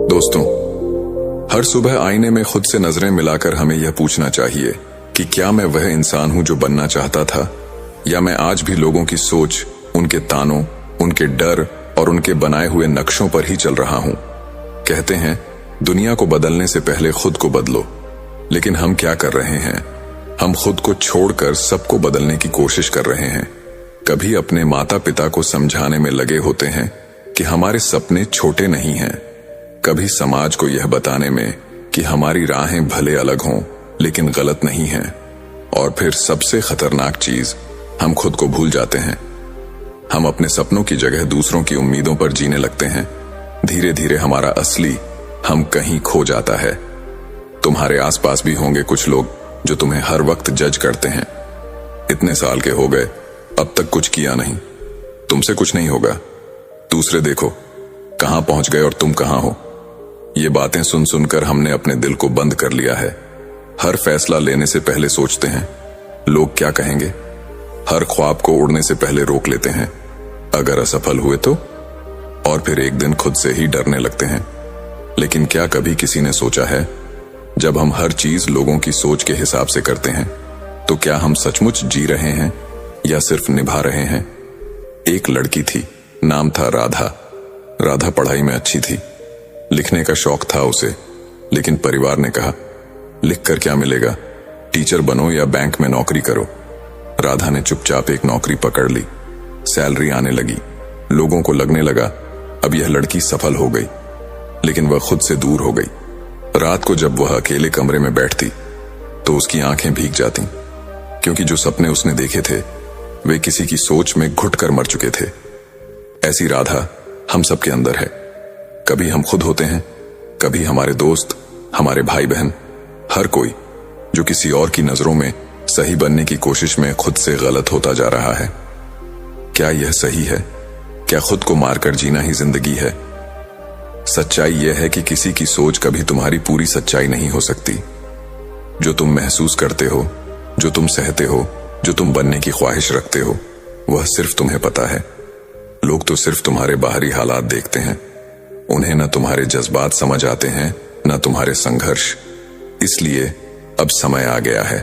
दोस्तों, हर सुबह आईने में खुद से नजरें मिलाकर हमें यह पूछना चाहिए कि क्या मैं वह इंसान हूं जो बनना चाहता था, या मैं आज भी लोगों की सोच, उनके तानों, उनके डर और उनके बनाए हुए नक्शों पर ही चल रहा हूं। कहते हैं दुनिया को बदलने से पहले खुद को बदलो, लेकिन हम क्या कर रहे हैं? हम खुद को छोड़कर सबको बदलने की कोशिश कर रहे हैं। कभी अपने माता पिता को समझाने में लगे होते हैं कि हमारे सपने छोटे नहीं हैं, कभी समाज को यह बताने में कि हमारी राहें भले अलग हों लेकिन गलत नहीं हैं, और फिर सबसे खतरनाक चीज, हम खुद को भूल जाते हैं। हम अपने सपनों की जगह दूसरों की उम्मीदों पर जीने लगते हैं। धीरे धीरे हमारा असली हम कहीं खो जाता है। तुम्हारे आसपास भी होंगे कुछ लोग जो तुम्हें हर वक्त जज करते हैं। इतने साल के हो गए, अब तक कुछ किया नहीं, तुमसे कुछ नहीं होगा, दूसरे देखो कहां पहुंच गए और तुम कहां हो। ये बातें सुन सुनकर हमने अपने दिल को बंद कर लिया है। हर फैसला लेने से पहले सोचते हैं लोग क्या कहेंगे। हर ख्वाब को उड़ने से पहले रोक लेते हैं, अगर असफल हुए तो। और फिर एक दिन खुद से ही डरने लगते हैं। लेकिन क्या कभी किसी ने सोचा है, जब हम हर चीज लोगों की सोच के हिसाब से करते हैं, तो क्या हम सचमुच जी रहे हैं या सिर्फ निभा रहे हैं? एक लड़की थी, नाम था राधा। राधा पढ़ाई में अच्छी थी, लिखने का शौक था उसे, लेकिन परिवार ने कहा लिख कर क्या मिलेगा, टीचर बनो या बैंक में नौकरी करो। राधा ने चुपचाप एक नौकरी पकड़ ली। सैलरी आने लगी, लोगों को लगने लगा अब यह लड़की सफल हो गई, लेकिन वह खुद से दूर हो गई। रात को जब वह अकेले कमरे में बैठती तो उसकी आंखें भीग जाती, क्योंकि जो सपने उसने देखे थे वे किसी की सोच में घुटकर मर चुके थे। ऐसी राधा हम सबके अंदर है। कभी हम खुद होते हैं, कभी हमारे दोस्त, हमारे भाई बहन, हर कोई जो किसी और की नजरों में सही बनने की कोशिश में खुद से गलत होता जा रहा है। क्या यह सही है? क्या खुद को मारकर जीना ही जिंदगी है? सच्चाई यह है कि किसी की सोच कभी तुम्हारी पूरी सच्चाई नहीं हो सकती। जो तुम महसूस करते हो, जो तुम सहते हो, जो तुम बनने की ख्वाहिश रखते हो, वह सिर्फ तुम्हें पता है। लोग तो सिर्फ तुम्हारे बाहरी हालात देखते हैं, उन्हें न तुम्हारे जज्बात समझ आते हैं, न तुम्हारे संघर्ष। इसलिए अब समय आ गया है,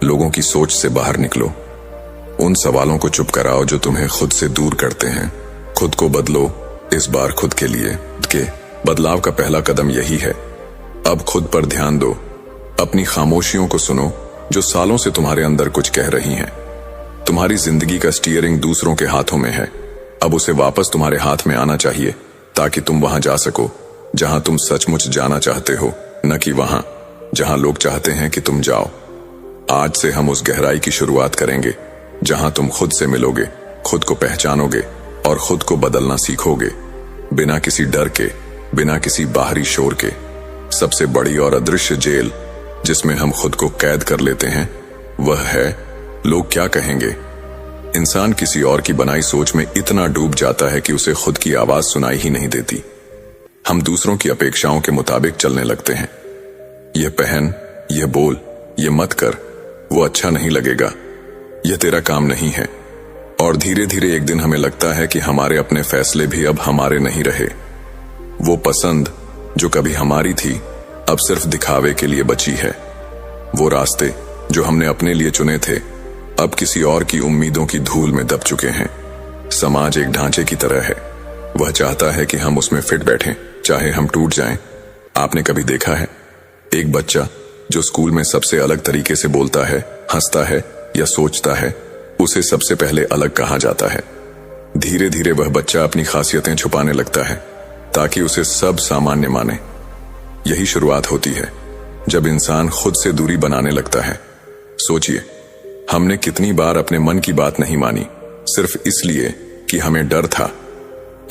लोगों की सोच से बाहर निकलो। उन सवालों को चुप कराओ जो तुम्हें खुद से दूर करते हैं। खुद को बदलो, इस बार खुद के लिए। के बदलाव का पहला कदम यही है। अब खुद पर ध्यान दो, अपनी खामोशियों को सुनो जो सालों से तुम्हारे अंदर कुछ कह रही हैं। तुम्हारी जिंदगी का स्टीयरिंग दूसरों के हाथों में है, अब उसे वापस तुम्हारे हाथ में आना चाहिए, ताकि तुम वहां जा सको जहां तुम सचमुच जाना चाहते हो, न कि वहां जहां लोग चाहते हैं कि तुम जाओ। आज से हम उस गहराई की शुरुआत करेंगे जहां तुम खुद से मिलोगे, खुद को पहचानोगे और खुद को बदलना सीखोगे, बिना किसी डर के, बिना किसी बाहरी शोर के। सबसे बड़ी और अदृश्य जेल जिसमें हम खुद को कैद कर लेते हैं वह है लोग क्या कहेंगे। इंसान किसी और की बनाई सोच में इतना डूब जाता है कि उसे खुद की आवाज सुनाई ही नहीं देती। हम दूसरों की अपेक्षाओं के मुताबिक चलने लगते हैं। यह पहन, यह बोल, यह मत कर, वो अच्छा नहीं लगेगा, यह तेरा काम नहीं है। और धीरे धीरे एक दिन हमें लगता है कि हमारे अपने फैसले भी अब हमारे नहीं रहे। वो पसंद जो कभी हमारी थी अब सिर्फ दिखावे के लिए बची है। वो रास्ते जो हमने अपने लिए चुने थे अब किसी और की उम्मीदों की धूल में दब चुके हैं। समाज एक ढांचे की तरह है, वह चाहता है कि हम उसमें फिट बैठें, चाहे हम टूट जाएं। आपने कभी देखा है एक बच्चा जो स्कूल में सबसे अलग तरीके से बोलता है, हंसता है या सोचता है, उसे सबसे पहले अलग कहा जाता है। धीरे धीरे वह बच्चा अपनी खासियतें छुपाने लगता है ताकि उसे सब सामान्य माने। यही शुरुआत होती है जब इंसान खुद से दूरी बनाने लगता है। सोचिए, हमने कितनी बार अपने मन की बात नहीं मानी, सिर्फ इसलिए कि हमें डर था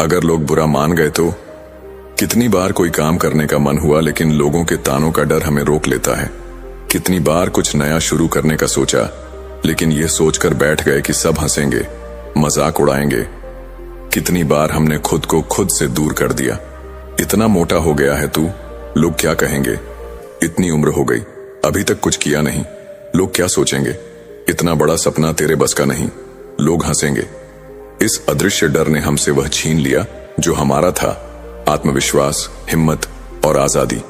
अगर लोग बुरा मान गए तो। कितनी बार कोई काम करने का मन हुआ लेकिन लोगों के तानों का डर हमें रोक लेता है। कितनी बार कुछ नया शुरू करने का सोचा, लेकिन यह सोचकर बैठ गए कि सब हंसेंगे, मजाक उड़ाएंगे। कितनी बार हमने खुद को खुद से दूर कर दिया। इतना मोटा हो गया है तू, लोग क्या कहेंगे। इतनी उम्र हो गई, अभी तक कुछ किया नहीं, लोग क्या सोचेंगे। इतना बड़ा सपना तेरे बस का नहीं, लोग हंसेंगे। इस अदृश्य डर ने हमसे वह छीन लिया जो हमारा था, आत्मविश्वास, हिम्मत और आजादी।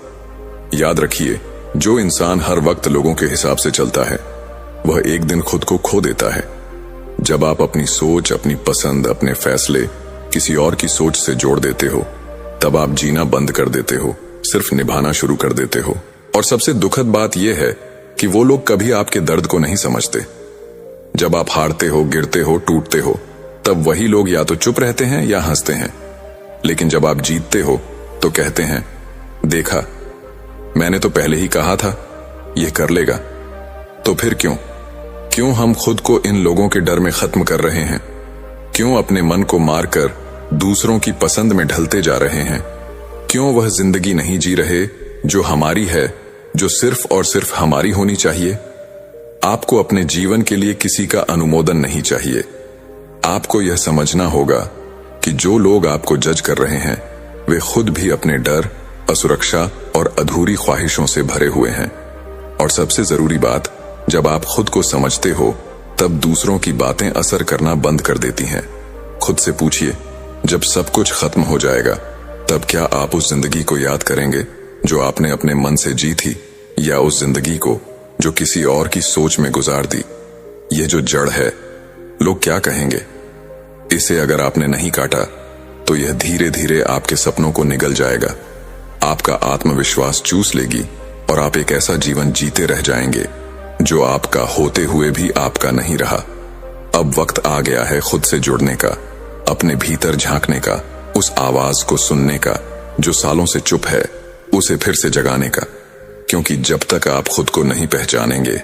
याद रखिए, जो इंसान हर वक्त लोगों के हिसाब से चलता है वह एक दिन खुद को खो देता है। जब आप अपनी सोच, अपनी पसंद, अपने फैसले किसी और की सोच से जोड़ देते हो, तब आप जीना बंद कर देते हो, सिर्फ निभाना शुरू कर देते हो। और सबसे दुखद बात यह है कि वो लोग कभी आपके दर्द को नहीं समझते। जब आप हारते हो, गिरते हो, टूटते हो, तब वही लोग या तो चुप रहते हैं या हंसते हैं। लेकिन जब आप जीतते हो तो कहते हैं, देखा, मैंने तो पहले ही कहा था यह कर लेगा। तो फिर क्यों हम खुद को इन लोगों के डर में खत्म कर रहे हैं? क्यों अपने मन को मारकर दूसरों की पसंद में ढलते जा रहे हैं? क्यों वह जिंदगी नहीं जी रहे जो हमारी है, जो सिर्फ और सिर्फ हमारी होनी चाहिए? आपको अपने जीवन के लिए किसी का अनुमोदन नहीं चाहिए। आपको यह समझना होगा कि जो लोग आपको जज कर रहे हैं वे खुद भी अपने डर, असुरक्षा और अधूरी ख्वाहिशों से भरे हुए हैं। और सबसे जरूरी बात, जब आप खुद को समझते हो तब दूसरों की बातें असर करना बंद कर देती हैं। खुद से पूछिए, जब सब कुछ खत्म हो जाएगा तब क्या आप उस जिंदगी को याद करेंगे जो आपने अपने मन से जी थी, या उस जिंदगी को जो किसी और की सोच में गुजार दी? ये जो जड़ है, लोग क्या कहेंगे, इसे अगर आपने नहीं काटा तो यह धीरे धीरे आपके सपनों को निगल जाएगा, आपका आत्मविश्वास चूस लेगी और आप एक ऐसा जीवन जीते रह जाएंगे जो आपका होते हुए भी आपका नहीं रहा। अब वक्त आ गया है खुद से जुड़ने का, अपने भीतर झांकने का, उस आवाज को सुनने का जो सालों से चुप है, उसे फिर से जगाने का। क्योंकि जब तक आप खुद को नहीं पहचानेंगे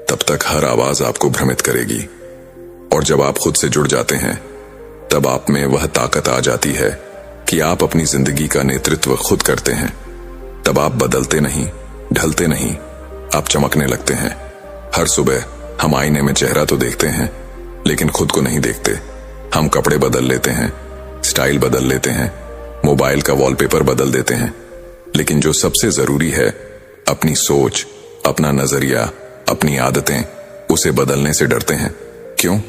तब तक हर आवाज आपको भ्रमित करेगी। और जब आप खुद से जुड़ जाते हैं तब आप में वह ताकत आ जाती है कि आप अपनी जिंदगी का नेतृत्व खुद करते हैं। तब आप बदलते नहीं, ढलते नहीं, आप चमकने लगते हैं। हर सुबह हम आईने में चेहरा तो देखते हैं लेकिन खुद को नहीं देखते। हम कपड़े बदल लेते हैं, स्टाइल बदल लेते हैं, मोबाइल का वॉलपेपर बदल देते हैं, लेकिन जो सबसे जरूरी है, अपनी सोच, अपना नजरिया, अपनी आदतें, उसे बदलने से डरते हैं। क्यों?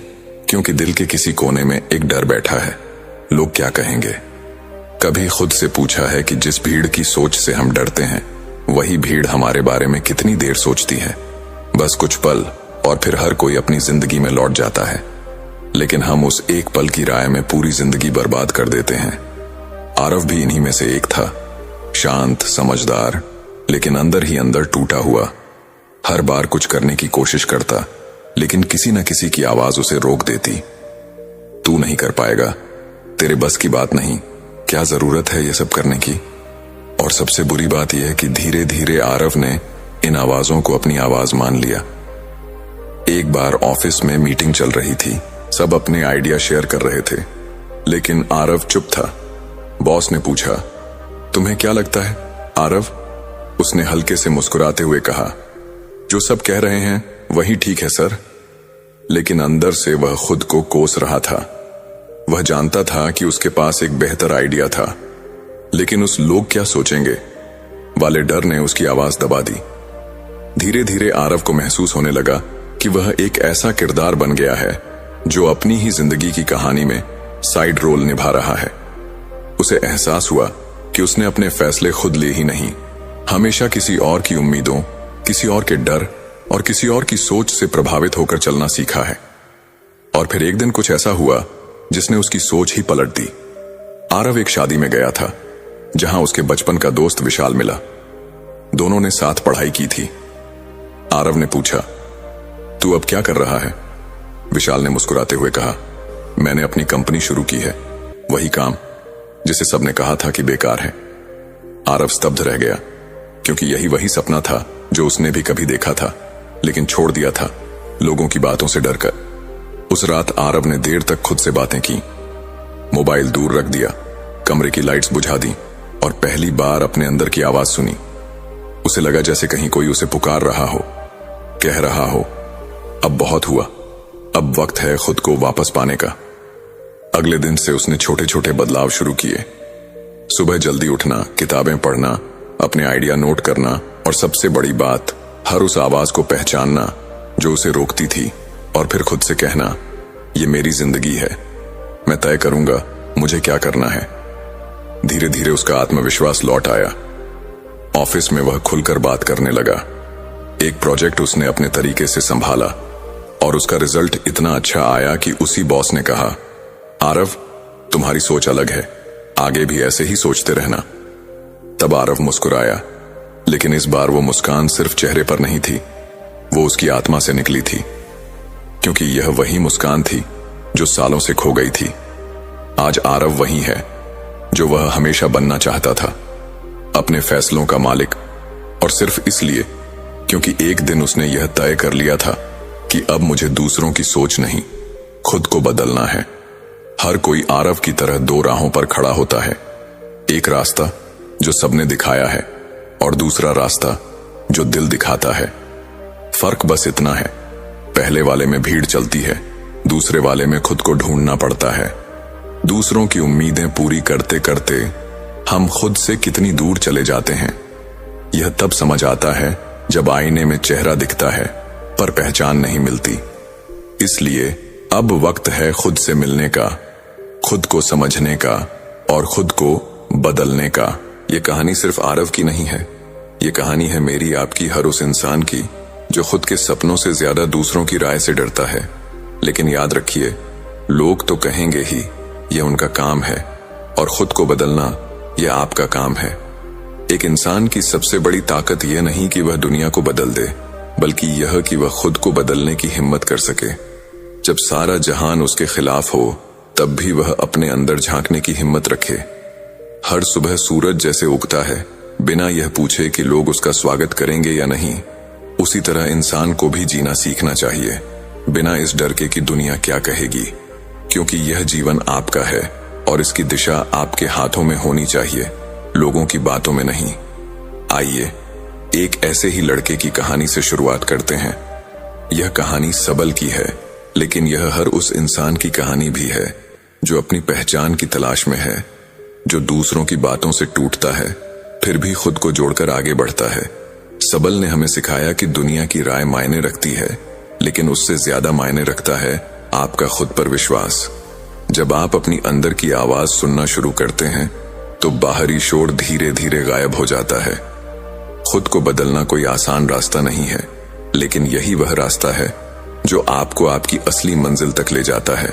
क्योंकि दिल के किसी कोने में एक डर बैठा है, लोग क्या कहेंगे। कभी खुद से पूछा है कि जिस भीड़ की सोच से हम डरते हैं वही भीड़ हमारे बारे में कितनी देर सोचती है? बस कुछ पल और फिर हर कोई अपनी जिंदगी में लौट जाता है, लेकिन हम उस एक पल की राय में पूरी जिंदगी बर्बाद कर देते हैं। आरव भी इन्हीं में से एक था, शांत, समझदार, लेकिन अंदर ही अंदर टूटा हुआ। हर बार कुछ करने की कोशिश करता, लेकिन किसी न किसी की आवाज उसे रोक देती। तू नहीं कर पाएगा, तेरे बस की बात नहीं, क्या जरूरत है ये सब करने की? और सबसे बुरी बात यह है कि धीरे धीरे आरव ने इन आवाजों को अपनी आवाज मान लिया। एक बार ऑफिस में मीटिंग चल रही थी, सब अपने आइडिया शेयर कर रहे थे, लेकिन आरव चुप था। बॉस ने पूछा, तुम्हें क्या लगता है आरव? उसने हल्के से मुस्कुराते हुए कहा, जो सब कह रहे हैं वही ठीक है सर। लेकिन अंदर से वह खुद को कोस रहा था। वह जानता था कि उसके पास एक बेहतर आइडिया था, लेकिन उस लोग क्या सोचेंगे वाले डर ने उसकी आवाज दबा दी। धीरे धीरे आरव को महसूस होने लगा कि वह एक ऐसा किरदार बन गया है जो अपनी ही जिंदगी की कहानी में साइड रोल निभा रहा है। उसे एहसास हुआ कि उसने अपने फैसले खुद लिए ही नहीं, हमेशा किसी और की उम्मीदों, किसी और के डर और किसी और की सोच से प्रभावित होकर चलना सीखा है। और फिर एक दिन कुछ ऐसा हुआ जिसने उसकी सोच ही पलट दी। आरव एक शादी में गया था जहां उसके बचपन का दोस्त विशाल मिला। दोनों ने साथ पढ़ाई की थी। आरव ने पूछा, तू अब क्या कर रहा है? विशाल ने मुस्कुराते हुए कहा, मैंने अपनी कंपनी शुरू की है, वही काम जिसे सबने कहा था कि बेकार है। आरव स्तब्ध रह गया, क्योंकि यही वही सपना था जो उसने भी कभी देखा था, लेकिन छोड़ दिया था लोगों की बातों से डरकर। उस रात आरव ने देर तक खुद से बातें की, मोबाइल दूर रख दिया, कमरे की लाइट्स बुझा दी और पहली बार अपने अंदर की आवाज सुनी। उसे लगा जैसे कहीं कोई उसे पुकार रहा हो, कह रहा हो, अब बहुत हुआ, अब वक्त है खुद को वापस पाने का। अगले दिन से उसने छोटे छोटे बदलाव शुरू किए। सुबह जल्दी उठना, किताबें पढ़ना, अपने आइडिया नोट करना और सबसे बड़ी बात, हर उस आवाज को पहचानना जो उसे रोकती थी और फिर खुद से कहना, ये मेरी जिंदगी है, मैं तय करूंगा मुझे क्या करना है। धीरे धीरे उसका आत्मविश्वास लौट आया। ऑफिस में वह खुलकर बात करने लगा। एक प्रोजेक्ट उसने अपने तरीके से संभाला और उसका रिजल्ट इतना अच्छा आया कि उसी बॉस ने कहा, आरव, तुम्हारी सोच अलग है, आगे भी ऐसे ही सोचते रहना। तब आरव मुस्कुराया, लेकिन इस बार वो मुस्कान सिर्फ चेहरे पर नहीं थी, वो उसकी आत्मा से निकली थी, क्योंकि यह वही मुस्कान थी जो सालों से खो गई थी। आज आरव वही है जो वह हमेशा बनना चाहता था, अपने फैसलों का मालिक, और सिर्फ इसलिए क्योंकि एक दिन उसने यह तय कर लिया था कि अब मुझे दूसरों की सोच नहीं, खुद को बदलना है। हर कोई आरव की तरह दो राहों पर खड़ा होता है, एक रास्ता जो सबने दिखाया है और दूसरा रास्ता जो दिल दिखाता है। फर्क बस इतना है, पहले वाले में भीड़ चलती है, दूसरे वाले में खुद को ढूंढना पड़ता है। दूसरों की उम्मीदें पूरी करते करते हम खुद से कितनी दूर चले जाते हैं। यह तब समझ आता है जब आईने में चेहरा दिखता है पर पहचान नहीं मिलती। इसलिए अब वक्त है खुद से मिलने का, खुद को समझने का और खुद को बदलने का। यह कहानी सिर्फ आरव की नहीं है, यह कहानी है मेरी, आपकी, हर उस इंसान की जो खुद के सपनों से ज्यादा दूसरों की राय से डरता है। लेकिन याद रखिए, लोग तो कहेंगे ही, यह उनका काम है, और खुद को बदलना यह आपका काम है। एक इंसान की सबसे बड़ी ताकत यह नहीं कि वह दुनिया को बदल दे, बल्कि यह कि वह खुद को बदलने की हिम्मत कर सके। जब सारा जहान उसके खिलाफ हो, तब भी वह अपने अंदर झांकने की हिम्मत रखे। हर सुबह सूरज जैसे उगता है, बिना यह पूछे कि लोग उसका स्वागत करेंगे या नहीं, उसी तरह इंसान को भी जीना सीखना चाहिए, बिना इस डर के कि दुनिया क्या कहेगी, क्योंकि यह जीवन आपका है और इसकी दिशा आपके हाथों में होनी चाहिए, लोगों की बातों में नहीं। आइए एक ऐसे ही लड़के की कहानी से शुरुआत करते हैं। यह कहानी सबल की है, लेकिन यह हर उस इंसान की कहानी भी है जो अपनी पहचान की तलाश में है, जो दूसरों की बातों से टूटता है फिर भी खुद को जोड़कर आगे बढ़ता है। सबल ने हमें सिखाया कि दुनिया की राय मायने रखती है, लेकिन उससे ज्यादा मायने रखता है आपका खुद पर विश्वास। जब आप अपनी अंदर की आवाज सुनना शुरू करते हैं तो बाहरी शोर धीरे धीरे गायब हो जाता है। खुद को बदलना कोई आसान रास्ता नहीं है, लेकिन यही वह रास्ता है जो आपको आपकी असली मंजिल तक ले जाता है।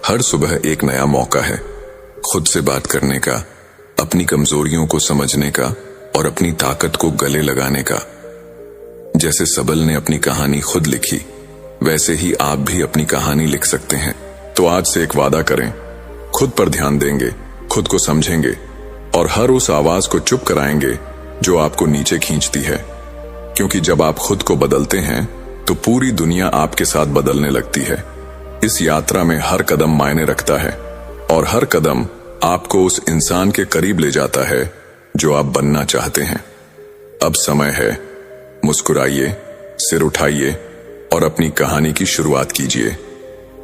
हर सुबह एक नया मौका है खुद से बात करने का, अपनी कमजोरियों को समझने का और अपनी ताकत को गले लगाने का। जैसे सबल ने अपनी कहानी खुद लिखी, वैसे ही आप भी अपनी कहानी लिख सकते हैं। तो आज से एक वादा करें, खुद पर ध्यान देंगे, खुद को समझेंगे और हर उस आवाज को चुप कराएंगे जो आपको नीचे खींचती है। क्योंकि जब आप खुद को बदलते हैं तो पूरी दुनिया आपके साथ बदलने लगती है। इस यात्रा में हर कदम मायने रखता है और हर कदम आपको उस इंसान के करीब ले जाता है जो आप बनना चाहते हैं। अब समय है, मुस्कुराइए, सिर उठाइए और अपनी कहानी की शुरुआत कीजिए,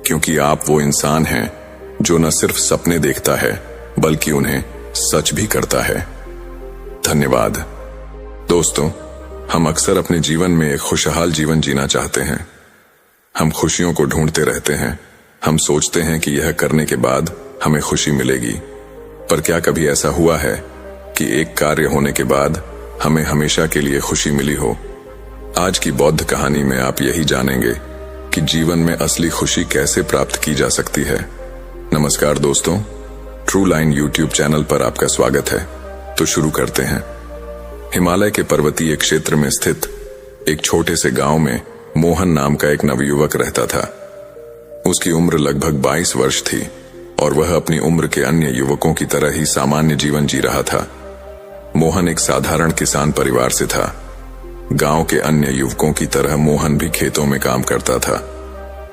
क्योंकि आप वो इंसान हैं जो न सिर्फ सपने देखता है बल्कि उन्हें सच भी करता है। धन्यवाद। दोस्तों, हम अक्सर अपने जीवन में एक खुशहाल जीवन जीना चाहते हैं। हम खुशियों को ढूंढते रहते हैं। हम सोचते हैं कि यह करने के बाद हमें खुशी मिलेगी, पर क्या कभी ऐसा हुआ है कि एक कार्य होने के बाद हमें हमेशा के लिए खुशी मिली हो? आज की बौद्ध कहानी में आप यही जानेंगे कि जीवन में असली खुशी कैसे प्राप्त की जा सकती है। नमस्कार दोस्तों, ट्रू लाइन यूट्यूब चैनल पर आपका स्वागत है। तो शुरू करते हैं। हिमालय के पर्वतीय क्षेत्र में स्थित एक छोटे से गांव में मोहन नाम का एक नवयुवक रहता था। उसकी उम्र लगभग 22 वर्ष थी और वह अपनी उम्र के अन्य युवकों की तरह ही सामान्य जीवन जी रहा था। मोहन एक साधारण किसान परिवार से था। गांव के अन्य युवकों की तरह मोहन भी खेतों में काम करता था,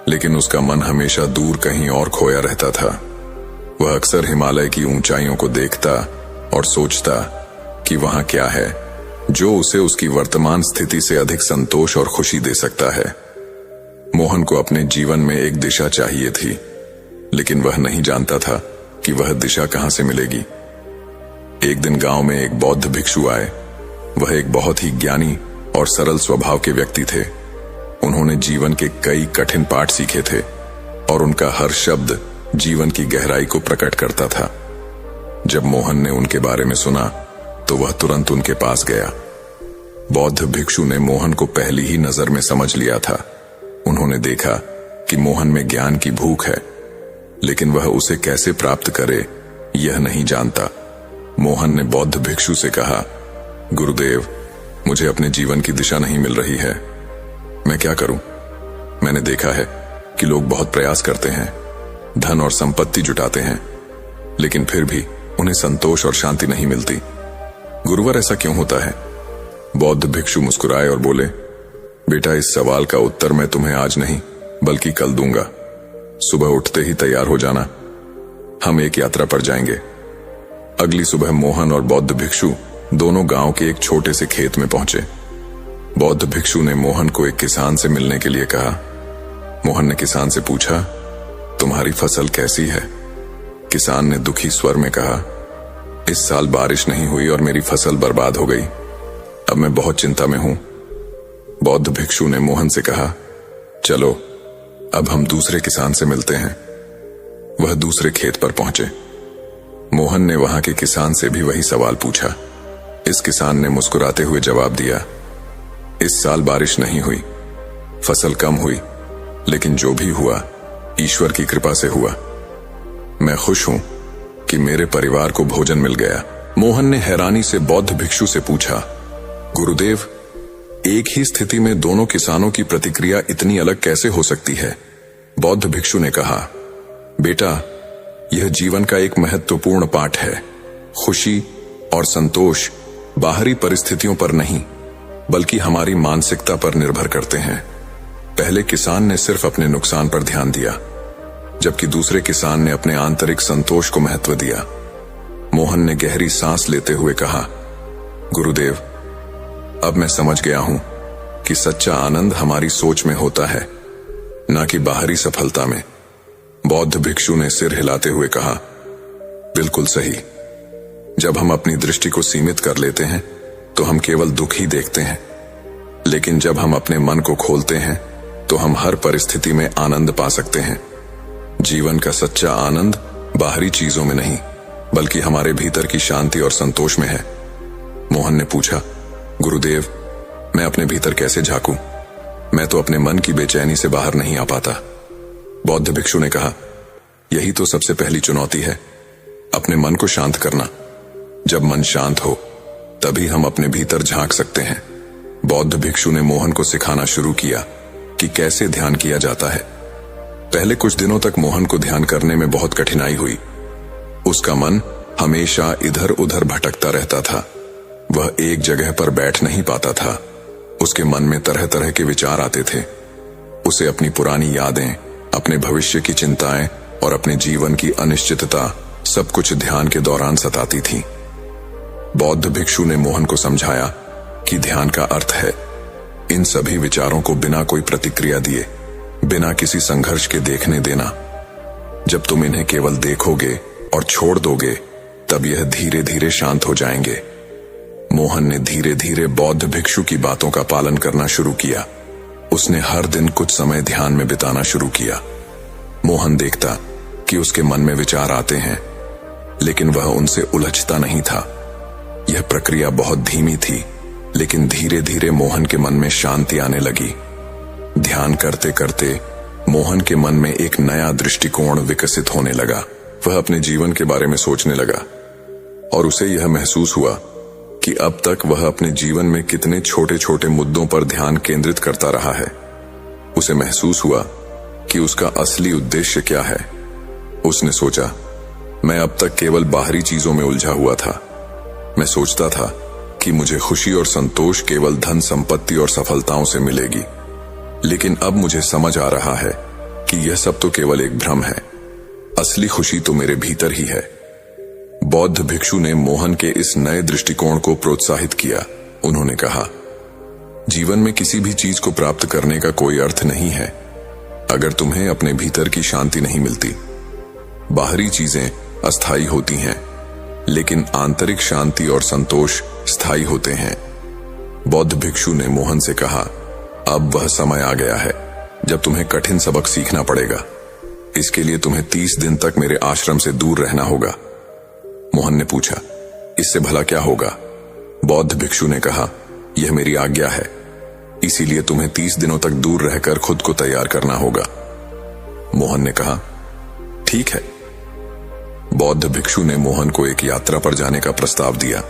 लेकिन उसका मन हमेशा दूर कहीं और खोया रहता था। वह अक्सर हिमालय की ऊंचाइयों को देखता और सोचता कि वहां क्या है जो उसे उसकी वर्तमान स्थिति से अधिक संतोष और खुशी दे सकता है। मोहन को अपने जीवन में एक दिशा चाहिए थी, लेकिन वह नहीं जानता था कि वह दिशा कहां से मिलेगी। एक दिन गांव में एक बौद्ध भिक्षु आए। वह एक बहुत ही ज्ञानी और सरल स्वभाव के व्यक्ति थे। उन्होंने जीवन के कई कठिन पाठ सीखे थे और उनका हर शब्द जीवन की गहराई को प्रकट करता था। जब मोहन ने उनके बारे में सुना तो वह तुरंत उनके पास गया। बौद्ध भिक्षु ने मोहन को पहली ही नजर में समझ लिया था। उन्होंने देखा कि मोहन में ज्ञान की भूख है, लेकिन वह उसे कैसे प्राप्त करे यह नहीं जानता। मोहन ने बौद्ध भिक्षु से कहा, गुरुदेव, मुझे अपने जीवन की दिशा नहीं मिल रही है, मैं क्या करूं? मैंने देखा है कि लोग बहुत प्रयास करते हैं, धन और संपत्ति जुटाते हैं, लेकिन फिर भी उन्हें संतोष और शांति नहीं मिलती। गुरुवर, ऐसा क्यों होता है? बौद्ध भिक्षु मुस्कुराए और बोले, बेटा, इस सवाल का उत्तर मैं तुम्हें आज नहीं बल्कि कल दूंगा। सुबह उठते ही तैयार हो जाना, हम एक यात्रा पर जाएंगे। अगली सुबह मोहन और बौद्ध भिक्षु दोनों गांव के एक छोटे से खेत में पहुंचे। बौद्ध भिक्षु ने मोहन को एक किसान से मिलने के लिए कहा। मोहन ने किसान से पूछा, तुम्हारी फसल कैसी है? किसान ने दुखी स्वर में कहा, इस साल बारिश नहीं हुई और मेरी फसल बर्बाद हो गई। अब मैं बहुत चिंता में हूं। बौद्ध भिक्षु ने मोहन से कहा, चलो अब हम दूसरे किसान से मिलते हैं। वह दूसरे खेत पर पहुंचे। मोहन ने वहां के किसान से भी वही सवाल पूछा। इस किसान ने मुस्कुराते हुए जवाब दिया, इस साल बारिश नहीं हुई, फसल कम हुई, लेकिन जो भी हुआ ईश्वर की कृपा से हुआ। मैं खुश हूं कि मेरे परिवार को भोजन मिल गया। मोहन ने हैरानी से बौद्ध भिक्षु से पूछा, गुरुदेव, एक ही स्थिति में दोनों किसानों की प्रतिक्रिया इतनी अलग कैसे हो सकती है? बौद्ध भिक्षु ने कहा, बेटा, यह जीवन का एक महत्वपूर्ण पाठ है। खुशी और संतोष बाहरी परिस्थितियों पर नहीं बल्कि हमारी मानसिकता पर निर्भर करते हैं। पहले किसान ने सिर्फ अपने नुकसान पर ध्यान दिया, जबकि दूसरे किसान ने अपने आंतरिक संतोष को महत्व दिया। मोहन ने गहरी सांस लेते हुए कहा, गुरुदेव, अब मैं समझ गया हूं कि सच्चा आनंद हमारी सोच में होता है, न कि बाहरी सफलता में। बौद्ध भिक्षु ने सिर हिलाते हुए कहा, बिल्कुल सही। जब हम अपनी दृष्टि को सीमित कर लेते हैं तो हम केवल दुख ही देखते हैं, लेकिन जब हम अपने मन को खोलते हैं तो हम हर परिस्थिति में आनंद पा सकते हैं। जीवन का सच्चा आनंद बाहरी चीजों में नहीं बल्कि हमारे भीतर की शांति और संतोष में है। मोहन ने पूछा, गुरुदेव, मैं अपने भीतर कैसे झांकूं? मैं तो अपने मन की बेचैनी से बाहर नहीं आ पाता। बौद्ध भिक्षु ने कहा, यही तो सबसे पहली चुनौती है, अपने मन को शांत करना। जब मन शांत हो तभी हम अपने भीतर झांक सकते हैं। बौद्ध भिक्षु ने मोहन को सिखाना शुरू किया कि कैसे ध्यान किया जाता है। पहले कुछ दिनों तक मोहन को ध्यान करने में बहुत कठिनाई हुई। उसका मन हमेशा इधर उधर भटकता रहता था। वह एक जगह पर बैठ नहीं पाता था। उसके मन में तरह तरह के विचार आते थे। उसे अपनी पुरानी यादें, अपने भविष्य की चिंताएं और अपने जीवन की अनिश्चितता सब कुछ ध्यान के दौरान सताती थी। बौद्ध भिक्षु ने मोहन को समझाया कि ध्यान का अर्थ है इन सभी विचारों को बिना कोई प्रतिक्रिया दिए, बिना किसी संघर्ष के देखने देना। जब तुम इन्हें केवल देखोगे और छोड़ दोगे तब यह धीरे धीरे शांत हो जाएंगे। मोहन ने धीरे धीरे बौद्ध भिक्षु की बातों का पालन करना शुरू किया। उसने हर दिन कुछ समय ध्यान में बिताना शुरू किया। मोहन देखता कि उसके मन में विचार आते हैं, लेकिन वह उनसे उलझता नहीं था। यह प्रक्रिया बहुत धीमी थी, लेकिन धीरे धीरे मोहन के मन में शांति आने लगी। ध्यान करते करते मोहन के मन में एक नया दृष्टिकोण विकसित होने लगा। वह अपने जीवन के बारे में सोचने लगा और उसे यह महसूस हुआ कि अब तक वह अपने जीवन में कितने छोटे छोटे मुद्दों पर ध्यान केंद्रित करता रहा है। उसे महसूस हुआ कि उसका असली उद्देश्य क्या है। उसने सोचा, मैं अब तक केवल बाहरी चीजों में उलझा हुआ था। मैं सोचता था कि मुझे खुशी और संतोष केवल धन संपत्ति और सफलताओं से मिलेगी, लेकिन अब मुझे समझ आ रहा है कि यह सब तो केवल एक भ्रम है। असली खुशी तो मेरे भीतर ही है। बौद्ध भिक्षु ने मोहन के इस नए दृष्टिकोण को प्रोत्साहित किया। उन्होंने कहा, जीवन में किसी भी चीज को प्राप्त करने का कोई अर्थ नहीं है अगर तुम्हें अपने भीतर की शांति नहीं मिलती। बाहरी चीजें अस्थायी होती हैं, लेकिन आंतरिक शांति और संतोष स्थायी होते हैं। बौद्ध भिक्षु ने मोहन से कहा, अब वह समय आ गया है जब तुम्हें कठिन सबक सीखना पड़ेगा। इसके लिए तुम्हें 30 दिन तक मेरे आश्रम से दूर रहना होगा। मोहन ने पूछा, इससे भला क्या होगा? बौद्ध भिक्षु ने कहा, यह मेरी आज्ञा है, इसीलिए तुम्हें 30 दिनों तक दूर रहकर खुद को तैयार करना होगा। मोहन ने कहा, ठीक है। बौद्ध भिक्षु ने मोहन को एक यात्रा पर जाने का प्रस्ताव दिया।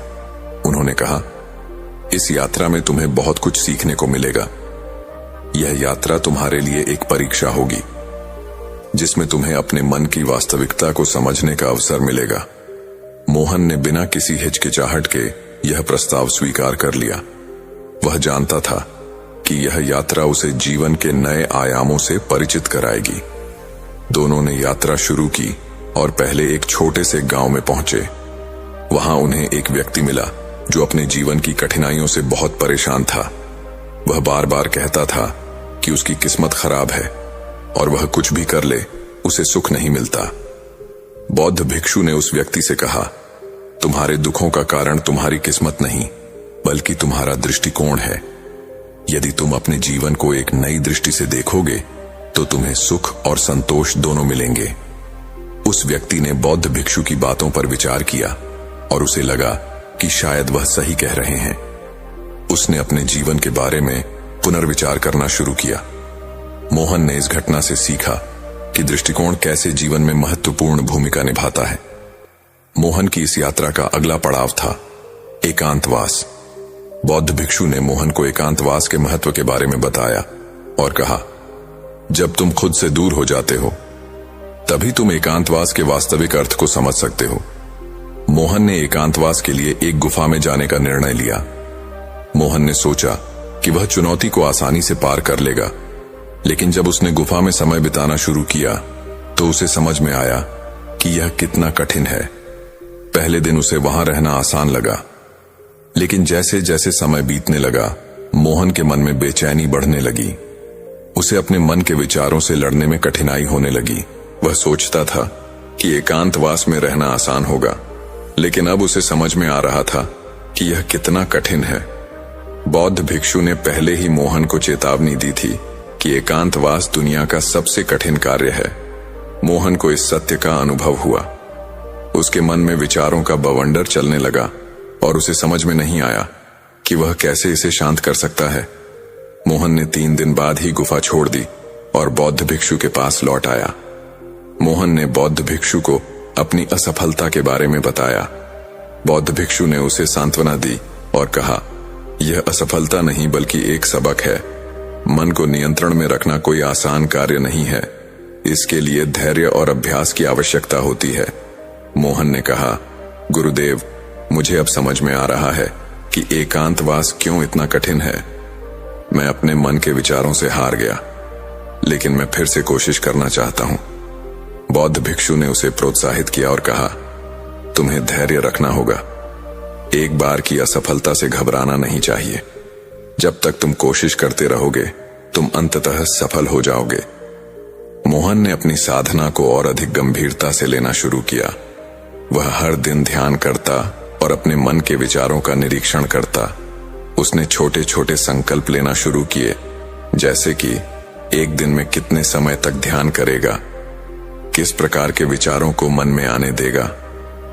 उन्होंने कहा, इस यात्रा में तुम्हें बहुत कुछ सीखने को मिलेगा। यह यात्रा तुम्हारे लिए एक परीक्षा होगी, जिसमें तुम्हें अपने मन की वास्तविकता को समझने का अवसर मिलेगा। मोहन ने बिना किसी हिचकिचाहट के यह प्रस्ताव स्वीकार कर लिया। वह जानता था कि यह यात्रा उसे जीवन के नए आयामों से परिचित कराएगी। दोनों ने यात्रा शुरू की और पहले एक छोटे से गांव में पहुंचे। वहां उन्हें एक व्यक्ति मिला जो अपने जीवन की कठिनाइयों से बहुत परेशान था। वह बार बार कहता था कि उसकी किस्मत खराब है और वह कुछ भी कर ले उसे सुख नहीं मिलता। बौद्ध भिक्षु ने उस व्यक्ति से कहा, तुम्हारे दुखों का कारण तुम्हारी किस्मत नहीं, बल्कि तुम्हारा दृष्टिकोण है। यदि तुम अपने जीवन को एक नई दृष्टि से देखोगे तो तुम्हें सुख और संतोष दोनों मिलेंगे। उस व्यक्ति ने बौद्ध भिक्षु की बातों पर विचार किया और उसे लगा कि शायद वह सही कह रहे हैं। उसने अपने जीवन के बारे में पुनर्विचार करना शुरू किया। मोहन ने इस घटना से सीखा कि दृष्टिकोण कैसे जीवन में महत्वपूर्ण भूमिका निभाता है। मोहन की इस यात्रा का अगला पड़ाव था एकांतवास। बौद्ध भिक्षु ने मोहन को एकांतवास के महत्व के बारे में बताया और कहा, जब तुम खुद से दूर हो जाते हो तभी तुम एकांतवास के वास्तविक अर्थ को समझ सकते हो। मोहन ने एकांतवास के लिए एक गुफा में जाने का निर्णय लिया। मोहन ने सोचा कि वह चुनौती को आसानी से पार कर लेगा, लेकिन जब उसने गुफा में समय बिताना शुरू किया तो उसे समझ में आया कि यह कितना कठिन है। पहले दिन उसे वहां रहना आसान लगा, लेकिन जैसे जैसे समय बीतने लगा मोहन के मन में बेचैनी बढ़ने लगी। उसे अपने मन के विचारों से लड़ने में कठिनाई होने लगी। वह सोचता था कि एकांतवास में रहना आसान होगा, लेकिन अब उसे समझ में आ रहा था कि यह कितना कठिन है। बौद्ध भिक्षु ने पहले ही मोहन को चेतावनी दी थी कि एकांतवास दुनिया का सबसे कठिन कार्य है। मोहन को इस सत्य का अनुभव हुआ। उसके मन में विचारों का बवंडर चलने लगा और उसे समझ में नहीं आया कि वह कैसे इसे शांत कर सकता है। मोहन ने 3 दिन बाद ही गुफा छोड़ दी और बौद्ध भिक्षु के पास लौट आया। मोहन ने बौद्ध भिक्षु को अपनी असफलता के बारे में बताया। बौद्ध भिक्षु ने उसे सांत्वना दी और कहा, यह असफलता नहीं बल्कि एक सबक है। मन को नियंत्रण में रखना कोई आसान कार्य नहीं है। इसके लिए धैर्य और अभ्यास की आवश्यकता होती है। मोहन ने कहा, गुरुदेव, मुझे अब समझ में आ रहा है कि एकांतवास क्यों इतना कठिन है। मैं अपने मन के विचारों से हार गया, लेकिन मैं फिर से कोशिश करना चाहता हूं। बौद्ध भिक्षु ने उसे प्रोत्साहित किया और कहा, तुम्हें धैर्य रखना होगा। एक बार की असफलता से घबराना नहीं चाहिए। जब तक तुम कोशिश करते रहोगे तुम अंततः सफल हो जाओगे। मोहन ने अपनी साधना को और अधिक गंभीरता से लेना शुरू किया। वह हर दिन ध्यान करता और अपने मन के विचारों का निरीक्षण करता। उसने छोटे छोटे संकल्प लेना शुरू किए, जैसे कि एक दिन में कितने समय तक ध्यान करेगा, किस प्रकार के विचारों को मन में आने देगा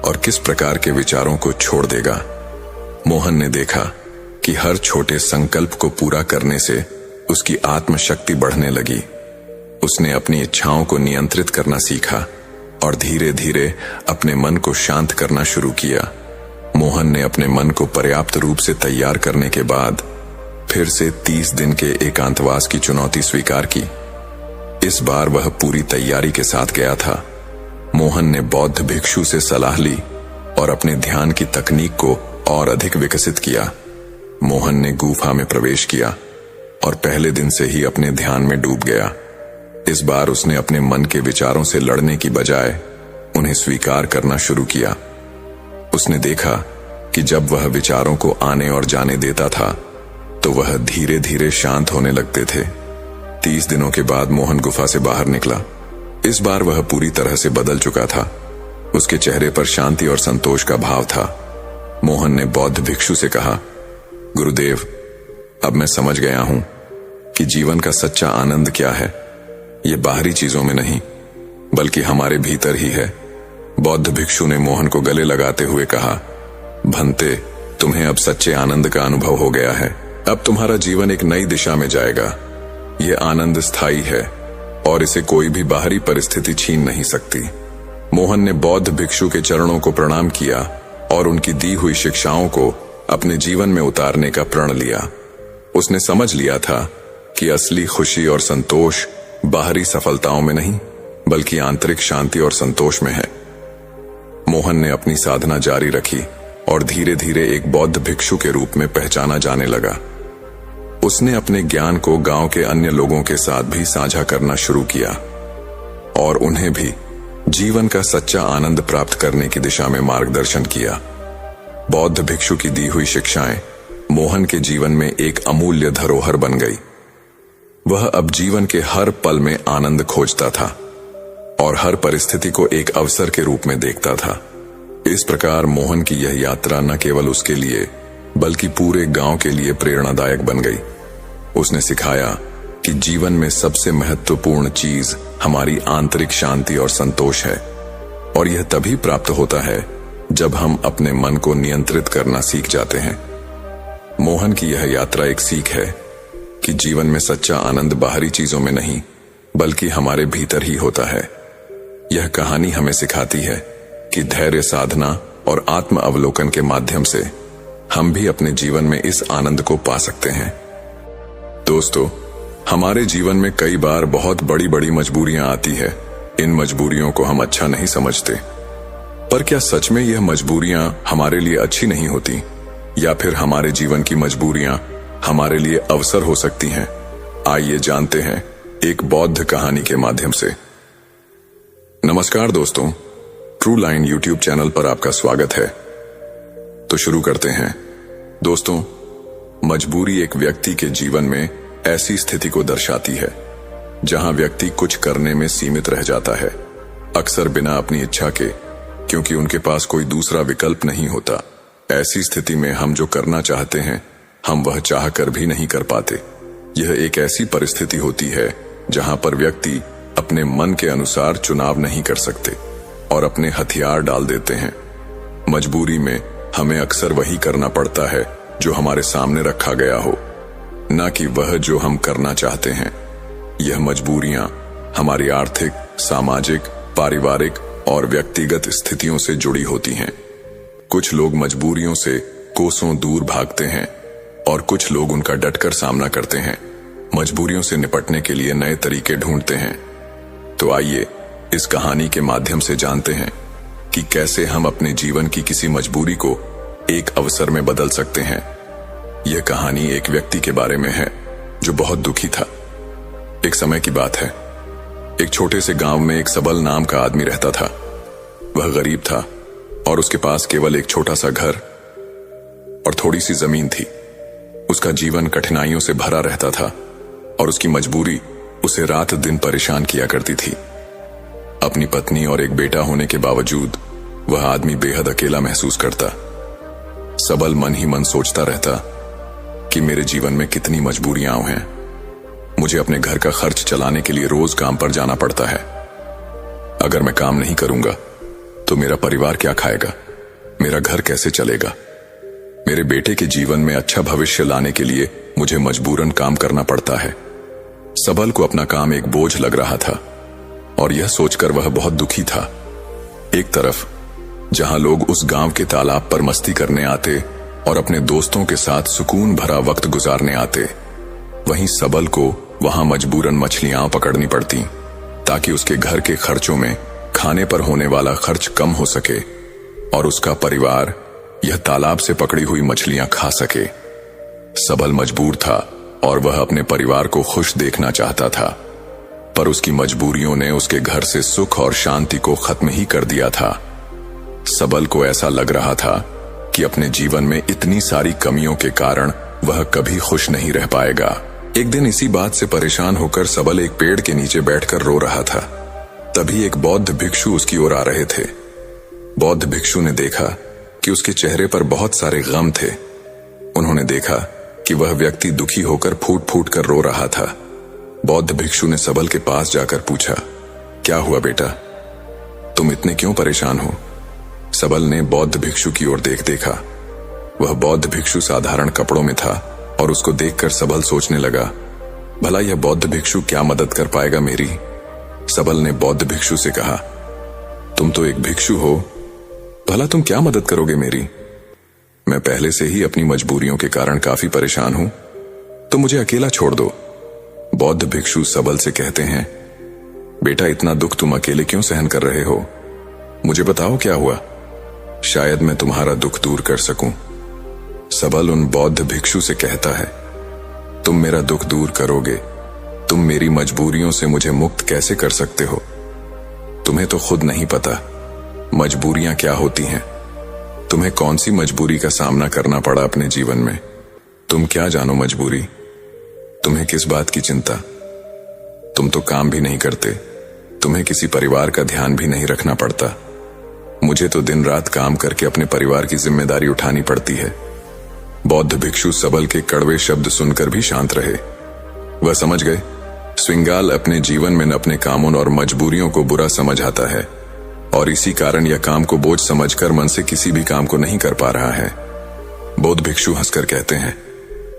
और किस प्रकार के विचारों को छोड़ देगा। मोहन ने देखा कि हर छोटे संकल्प को पूरा करने से उसकी आत्मशक्ति बढ़ने लगी। उसने अपनी इच्छाओं को नियंत्रित करना सीखा और धीरे धीरे अपने मन को शांत करना शुरू किया। मोहन ने अपने मन को पर्याप्त रूप से तैयार करने के बाद फिर से 30 दिन के एकांतवास की चुनौती स्वीकार की। इस बार वह पूरी तैयारी के साथ गया था। मोहन ने बौद्ध भिक्षु से सलाह ली और अपने ध्यान की तकनीक को और अधिक विकसित किया। मोहन ने गुफा में प्रवेश किया और पहले दिन से ही अपने ध्यान में डूब गया। इस बार उसने अपने मन के विचारों से लड़ने की बजाय उन्हें स्वीकार करना शुरू किया। उसने देखा कि जब वह विचारों को आने और जाने देता था तो वह धीरे धीरे शांत होने लगते थे। 30 दिनों के बाद मोहन गुफा से बाहर निकला। इस बार वह पूरी तरह से बदल चुका था। उसके चेहरे पर शांति और संतोष का भाव था। मोहन ने बौद्ध भिक्षु से कहा, गुरुदेव, अब मैं समझ गया हूं कि जीवन का सच्चा आनंद क्या है। यह बाहरी चीजों में नहीं बल्कि हमारे भीतर ही है। बौद्ध भिक्षु ने मोहन को गले लगाते हुए कहा, भंते, तुम्हें अब सच्चे आनंद का अनुभव हो गया है। अब तुम्हारा जीवन एक नई दिशा में जाएगा। ये आनंद स्थायी है और इसे कोई भी बाहरी परिस्थिति छीन नहीं सकती। मोहन ने बौद्ध भिक्षु के चरणों को प्रणाम किया और उनकी दी हुई शिक्षाओं को अपने जीवन में उतारने का प्रण लिया। उसने समझ लिया था कि असली खुशी और संतोष बाहरी सफलताओं में नहीं, बल्कि आंतरिक शांति और संतोष में है। मोहन ने अपनी साधना जारी रखी और धीरे धीरे एक बौद्ध भिक्षु के रूप में पहचाना जाने लगा। उसने अपने ज्ञान को गांव के अन्य लोगों के साथ भी साझा करना शुरू किया और उन्हें भी जीवन का सच्चा आनंद प्राप्त करने की दिशा में मार्गदर्शन किया। बौद्ध भिक्षु की दी हुई शिक्षाएं मोहन के जीवन में एक अमूल्य धरोहर बन गई। वह अब जीवन के हर पल में आनंद खोजता था और हर परिस्थिति को एक अवसर के रूप में देखता था। इस प्रकार मोहन की यह यात्रा न केवल उसके लिए बल्कि पूरे गांव के लिए प्रेरणादायक बन गई। उसने सिखाया कि जीवन में सबसे महत्वपूर्ण चीज हमारी आंतरिक शांति और संतोष है और यह तभी प्राप्त होता है जब हम अपने मन को नियंत्रित करना सीख जाते हैं। मोहन की यह यात्रा एक सीख है कि जीवन में सच्चा आनंद बाहरी चीजों में नहीं बल्कि हमारे भीतर ही होता है। यह कहानी हमें सिखाती है कि धैर्य, साधना और आत्म अवलोकन के माध्यम से हम भी अपने जीवन में इस आनंद को पा सकते हैं। दोस्तों, हमारे जीवन में कई बार बहुत बड़ी बड़ी मजबूरियां आती है। इन मजबूरियों को हम अच्छा नहीं समझते, पर क्या सच में यह मजबूरियां हमारे लिए अच्छी नहीं होती, या फिर हमारे जीवन की मजबूरियां हमारे लिए अवसर हो सकती हैं? आइए जानते हैं एक बौद्ध कहानी के माध्यम से। नमस्कार दोस्तों, ट्रू लाइन यूट्यूब चैनल पर आपका स्वागत है। तो शुरू करते हैं। दोस्तों, मजबूरी एक व्यक्ति के जीवन में ऐसी स्थिति को दर्शाती है जहां व्यक्ति कुछ करने में सीमित रह जाता है, अक्सर बिना अपनी इच्छा के, क्योंकि उनके पास कोई दूसरा विकल्प नहीं होता। ऐसी स्थिति में हम जो करना चाहते हैं हम वह चाह कर भी नहीं कर पाते। यह एक ऐसी परिस्थिति होती है जहां पर व्यक्ति अपने मन के अनुसार चुनाव नहीं कर सकते और अपने हथियार डाल देते हैं। मजबूरी में हमें अक्सर वही करना पड़ता है जो हमारे सामने रखा गया हो, न कि वह जो हम करना चाहते हैं। यह मजबूरियां हमारी आर्थिक, सामाजिक, पारिवारिक और व्यक्तिगत स्थितियों से जुड़ी होती हैं। कुछ लोग मजबूरियों से कोसों दूर भागते हैं और कुछ लोग उनका डटकर सामना करते हैं, मजबूरियों से निपटने के लिए नए तरीके ढूंढते हैं। तो आइए इस कहानी के माध्यम से जानते हैं कि कैसे हम अपने जीवन की किसी मजबूरी को एक अवसर में बदल सकते हैं। यह कहानी एक व्यक्ति के बारे में है जो बहुत दुखी था। एक समय की बात है, एक छोटे से गांव में एक सबल नाम का आदमी रहता था। वह गरीब था और उसके पास केवल एक छोटा सा घर और थोड़ी सी जमीन थी। उसका जीवन कठिनाइयों से भरा रहता था और उसकी मजबूरी उसे रात दिन परेशान किया करती थी। अपनी पत्नी और एक बेटा होने के बावजूद वह आदमी बेहद अकेला महसूस करता। सबल मन ही मन सोचता रहता कि मेरे जीवन में कितनी मजबूरियां हैं। मुझे अपने घर का खर्च चलाने के लिए रोज काम पर जाना पड़ता है। अगर मैं काम नहीं करूंगा तो मेरा परिवार क्या खाएगा, मेरा घर कैसे चलेगा। मेरे बेटे के जीवन में अच्छा भविष्य लाने के लिए मुझे मजबूरन काम करना पड़ता है। सबल को अपना काम एक बोझ लग रहा था और यह सोचकर वह बहुत दुखी था। एक तरफ जहां लोग उस गांव के तालाब पर मस्ती करने आते और अपने दोस्तों के साथ सुकून भरा वक्त गुजारने आते, वहीं सबल को वहां मजबूरन मछलियां पकड़नी पड़ती ताकि उसके घर के खर्चों में खाने पर होने वाला खर्च कम हो सके और उसका परिवार यह तालाब से पकड़ी हुई मछलियां खा सके। सबल मजबूर था और वह अपने परिवार को खुश देखना चाहता था, पर उसकी मजबूरियों ने उसके घर से सुख और शांति को खत्म ही कर दिया था। सबल को ऐसा लग रहा था कि अपने जीवन में इतनी सारी कमियों के कारण वह कभी खुश नहीं रह पाएगा। एक दिन इसी बात से परेशान होकर सबल एक पेड़ के नीचे बैठकर रो रहा था। तभी एक बौद्ध भिक्षु उसकी ओर आ रहे थे। बौद्ध भिक्षु ने देखा कि उसके चेहरे पर बहुत सारे गम थे। उन्होंने देखा कि वह व्यक्ति दुखी होकर फूट फूट कर रो रहा था। बौद्ध भिक्षु ने सबल के पास जाकर पूछा, क्या हुआ बेटा, तुम इतने क्यों परेशान हो? सबल ने बौद्ध भिक्षु की ओर देखा। वह बौद्ध भिक्षु साधारण कपड़ों में था और उसको देखकर सबल सोचने लगा, भला यह बौद्ध भिक्षु क्या मदद कर पाएगा मेरी? सबल ने बौद्ध भिक्षु से कहा, तुम तो एक भिक्षु हो, भला तुम क्या मदद करोगे मेरी? मैं पहले से ही अपनी मजबूरियों के कारण काफी परेशान हूं, तो मुझे अकेला छोड़ दो। बौद्ध भिक्षु सबल से कहते हैं, बेटा इतना दुख तुम अकेले क्यों सहन कर रहे हो? मुझे बताओ क्या हुआ, शायद मैं तुम्हारा दुख दूर कर सकूं। सबल उन बौद्ध भिक्षु से कहता है, तुम मेरा दुख दूर करोगे, तुम मेरी मजबूरियों से मुझे मुक्त कैसे कर सकते हो? तुम्हें तो खुद नहीं पता मजबूरियां क्या होती हैं। तुम्हें कौन सी मजबूरी का सामना करना पड़ा अपने जीवन में? तुम क्या जानो मजबूरी? तुम्हें किस बात की चिंता? तुम तो काम भी नहीं करते, तुम्हें किसी परिवार का ध्यान भी नहीं रखना पड़ता। मुझे तो दिन रात काम करके अपने परिवार की जिम्मेदारी उठानी पड़ती है। बौद्ध भिक्षु सबल के कड़वे शब्द सुनकर भी शांत रहे। वह समझ गए, स्विंगाल अपने जीवन में अपने कामों और मजबूरियों को बुरा समझ आता है और इसी कारण यह काम को बोझ समझकर मन से किसी भी काम को नहीं कर पा रहा है। बौद्ध भिक्षु हंसकर कहते हैं,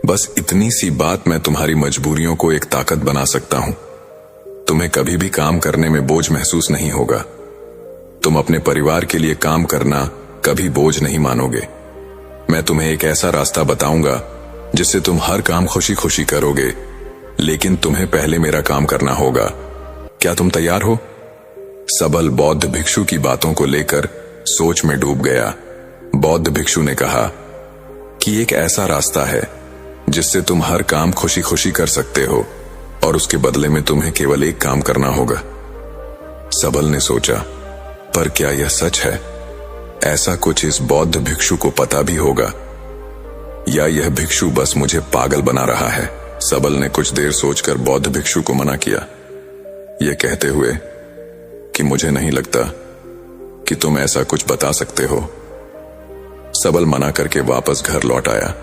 बस इतनी सी बात मैं तुम्हारी मजबूरियों को एक ताकत बना सकता हूं। तुम्हें कभी भी काम करने में बोझ महसूस नहीं होगा। तुम अपने परिवार के लिए काम करना कभी बोझ नहीं मानोगे। मैं तुम्हें एक ऐसा रास्ता बताऊंगा जिससे तुम हर काम खुशी खुशी करोगे, लेकिन तुम्हें पहले मेरा काम करना होगा। क्या तुम तैयार हो? सबल बौद्ध भिक्षु की बातों को लेकर सोच में डूब गया। बौद्ध भिक्षु ने कहा कि एक ऐसा रास्ता है जिससे तुम हर काम खुशी खुशी कर सकते हो और उसके बदले में तुम्हें केवल एक काम करना होगा। सबल ने सोचा, पर क्या यह सच है? ऐसा कुछ इस बौद्ध भिक्षु को पता भी होगा या यह भिक्षु बस मुझे पागल बना रहा है? सबल ने कुछ देर सोचकर बौद्ध भिक्षु को मना किया, यह कहते हुए कि मुझे नहीं लगता कि तुम ऐसा कुछ बता सकते हो। सबल मना करके वापस घर लौट आया।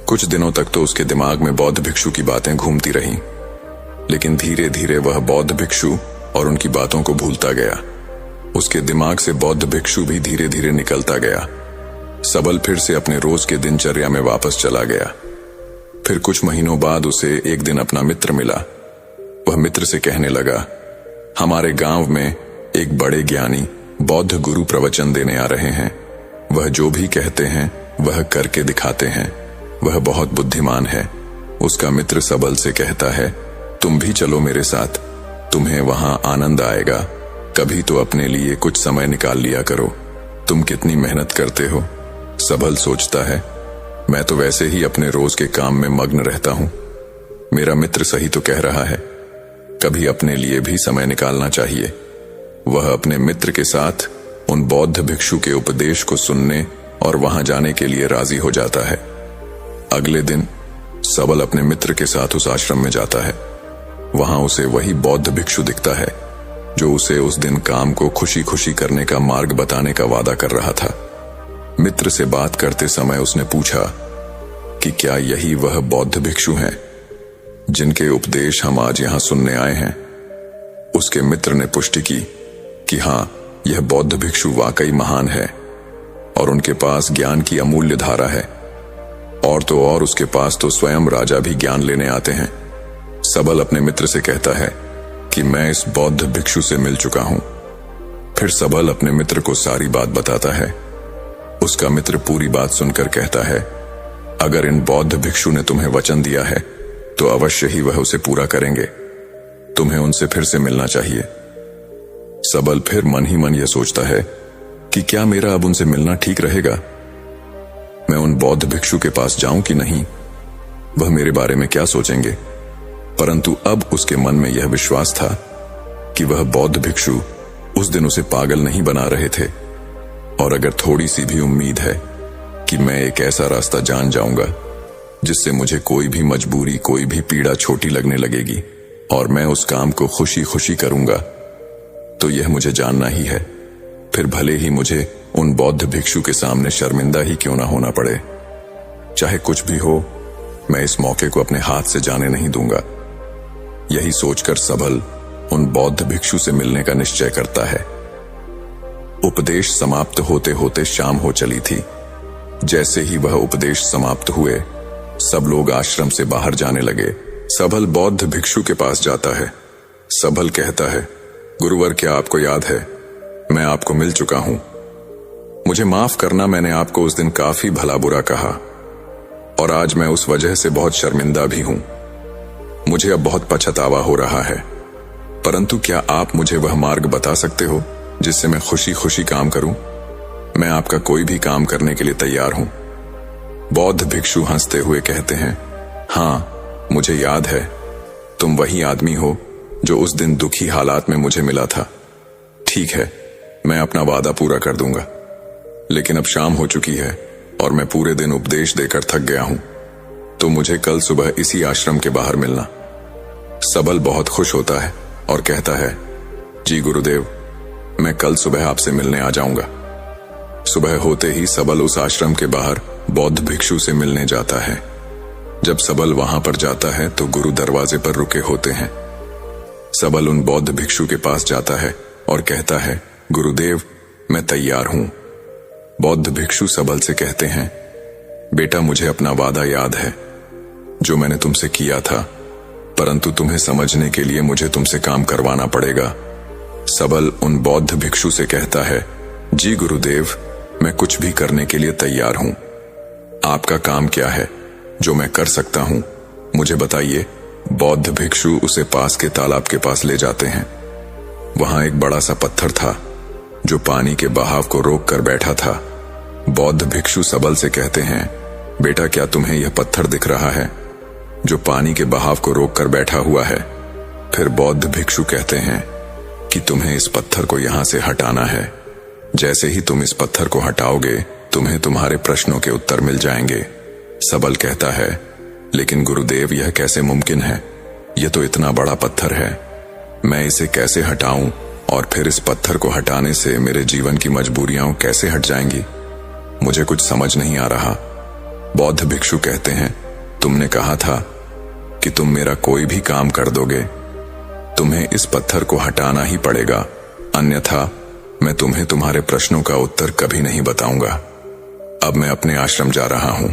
कुछ दिनों तक तो उसके दिमाग में बौद्ध भिक्षु की बातें घूमती रहीं, लेकिन धीरे धीरे वह बौद्ध भिक्षु और उनकी बातों को भूलता गया। उसके दिमाग से बौद्ध भिक्षु भी धीरे धीरे निकलता गया। सबल फिर से अपने रोज के दिनचर्या में वापस चला गया। फिर कुछ महीनों बाद उसे एक दिन अपना मित्र मिला। वह मित्र से कहने लगा, हमारे गांव में एक बड़े ज्ञानी बौद्ध गुरु प्रवचन देने आ रहे हैं। वह जो भी कहते हैं वह करके दिखाते हैं। वह बहुत बुद्धिमान है। उसका मित्र सबल से कहता है, तुम भी चलो मेरे साथ, तुम्हें वहां आनंद आएगा। कभी तो अपने लिए कुछ समय निकाल लिया करो। तुम कितनी मेहनत करते हो। सबल सोचता है, मैं तो वैसे ही अपने रोज के काम में मग्न रहता हूं। मेरा मित्र सही तो कह रहा है, कभी अपने लिए भी समय निकालना चाहिए। वह अपने मित्र के साथ उन बौद्ध भिक्षु के उपदेश को सुनने और वहां जाने के लिए राजी हो जाता है। अगले दिन सबल अपने मित्र के साथ उस आश्रम में जाता है। वहां उसे वही बौद्ध भिक्षु दिखता है जो उसे उस दिन काम को खुशी खुशी करने का मार्ग बताने का वादा कर रहा था। मित्र से बात करते समय उसने पूछा कि क्या यही वह बौद्ध भिक्षु हैं जिनके उपदेश हम आज यहां सुनने आए हैं? उसके मित्र ने पुष्टि की कि हां, यह बौद्ध भिक्षु वाकई महान है और उनके पास ज्ञान की अमूल्य धारा है। और तो और उसके पास तो स्वयं राजा भी ज्ञान लेने आते हैं। सबल अपने मित्र से कहता है कि मैं इस बौद्ध भिक्षु से मिल चुका हूं। फिर सबल अपने मित्र को सारी बात बताता है। उसका मित्र पूरी बात सुनकर कहता है, अगर इन बौद्ध भिक्षु ने तुम्हें वचन दिया है तो अवश्य ही वह उसे पूरा करेंगे। तुम्हें उनसे फिर से मिलना चाहिए। सबल फिर मन ही मन यह सोचता है कि क्या मेरा अब उनसे मिलना ठीक रहेगा? मैं उन बौद्ध भिक्षु के पास जाऊं कि नहीं? वह मेरे बारे में क्या सोचेंगे? परंतु अब उसके मन में यह विश्वास था कि वह बौद्ध भिक्षु उस दिन उसे पागल नहीं बना रहे थे। और अगर थोड़ी सी भी उम्मीद है कि मैं एक ऐसा रास्ता जान जाऊंगा जिससे मुझे कोई भी मजबूरी, कोई भी पीड़ा छोटी लगने लगेगी और मैं उस काम को खुशी खुशी करूंगा, तो यह मुझे जानना ही है। फिर भले ही मुझे उन बौद्ध भिक्षु के सामने शर्मिंदा ही क्यों ना होना पड़े। चाहे कुछ भी हो, मैं इस मौके को अपने हाथ से जाने नहीं दूंगा। यही सोचकर सबल उन बौद्ध भिक्षु से मिलने का निश्चय करता है। उपदेश समाप्त होते होते शाम हो चली थी। जैसे ही वह उपदेश समाप्त हुए, सब लोग आश्रम से बाहर जाने लगे। सबल बौद्ध भिक्षु के पास जाता है। सबल कहता है, गुरुवर, क्या आपको याद है, मैं आपको मिल चुका हूं। मुझे माफ करना, मैंने आपको उस दिन काफी भला बुरा कहा और आज मैं उस वजह से बहुत शर्मिंदा भी हूं। मुझे अब बहुत पछतावा हो रहा है, परंतु क्या आप मुझे वह मार्ग बता सकते हो जिससे मैं खुशी खुशी काम करूं? मैं आपका कोई भी काम करने के लिए तैयार हूं। बौद्ध भिक्षु हंसते हुए कहते हैं, हाँ, मुझे याद है, तुम वही आदमी हो जो उस दिन दुखी हालात में मुझे मिला था। ठीक है, मैं अपना वादा पूरा कर दूंगा, लेकिन अब शाम हो चुकी है और मैं पूरे दिन उपदेश देकर थक गया हूं, तो मुझे कल सुबह इसी आश्रम के बाहर मिलना। सबल बहुत खुश होता है और कहता है, जी गुरुदेव, मैं कल सुबह आपसे मिलने आ जाऊंगा। सुबह होते ही सबल उस आश्रम के बाहर बौद्ध भिक्षु से मिलने जाता है। जब सबल वहां पर जाता है तो गुरु दरवाजे पर रुके होते हैं। सबल उन बौद्ध भिक्षु के पास जाता है और कहता है, गुरुदेव, मैं तैयार हूं। बौद्ध भिक्षु सबल से कहते हैं, बेटा, मुझे अपना वादा याद है जो मैंने तुमसे किया था, परंतु तुम्हें समझने के लिए मुझे तुमसे काम करवाना पड़ेगा। सबल उन बौद्ध भिक्षु से कहता है, जी गुरुदेव, मैं कुछ भी करने के लिए तैयार हूं। आपका काम क्या है जो मैं कर सकता हूं, मुझे बताइए। बौद्ध भिक्षु उसे पास के तालाब के पास ले जाते हैं। वहां एक बड़ा सा पत्थर था जो पानी के बहाव को रोक कर बैठा था। बौद्ध भिक्षु सबल से कहते हैं, बेटा, क्या तुम्हें यह पत्थर दिख रहा है जो पानी के बहाव को रोक कर बैठा हुआ है? फिर बौद्ध भिक्षु कहते हैं कि तुम्हें इस पत्थर को यहां से हटाना है। जैसे ही तुम इस पत्थर को हटाओगे, तुम्हें तुम्हारे प्रश्नों के उत्तर मिल जाएंगे। सबल कहता है, लेकिन गुरुदेव, यह कैसे मुमकिन है? यह तो इतना बड़ा पत्थर है, मैं इसे कैसे हटाऊं? और फिर इस पत्थर को हटाने से मेरे जीवन की मजबूरियां कैसे हट जाएंगी? मुझे कुछ समझ नहीं आ रहा। बौद्ध भिक्षु कहते हैं, तुमने कहा था कि तुम मेरा कोई भी काम कर दोगे। तुम्हें इस पत्थर को हटाना ही पड़ेगा, अन्यथा मैं तुम्हें तुम्हारे प्रश्नों का उत्तर कभी नहीं बताऊंगा। अब मैं अपने आश्रम जा रहा हूं।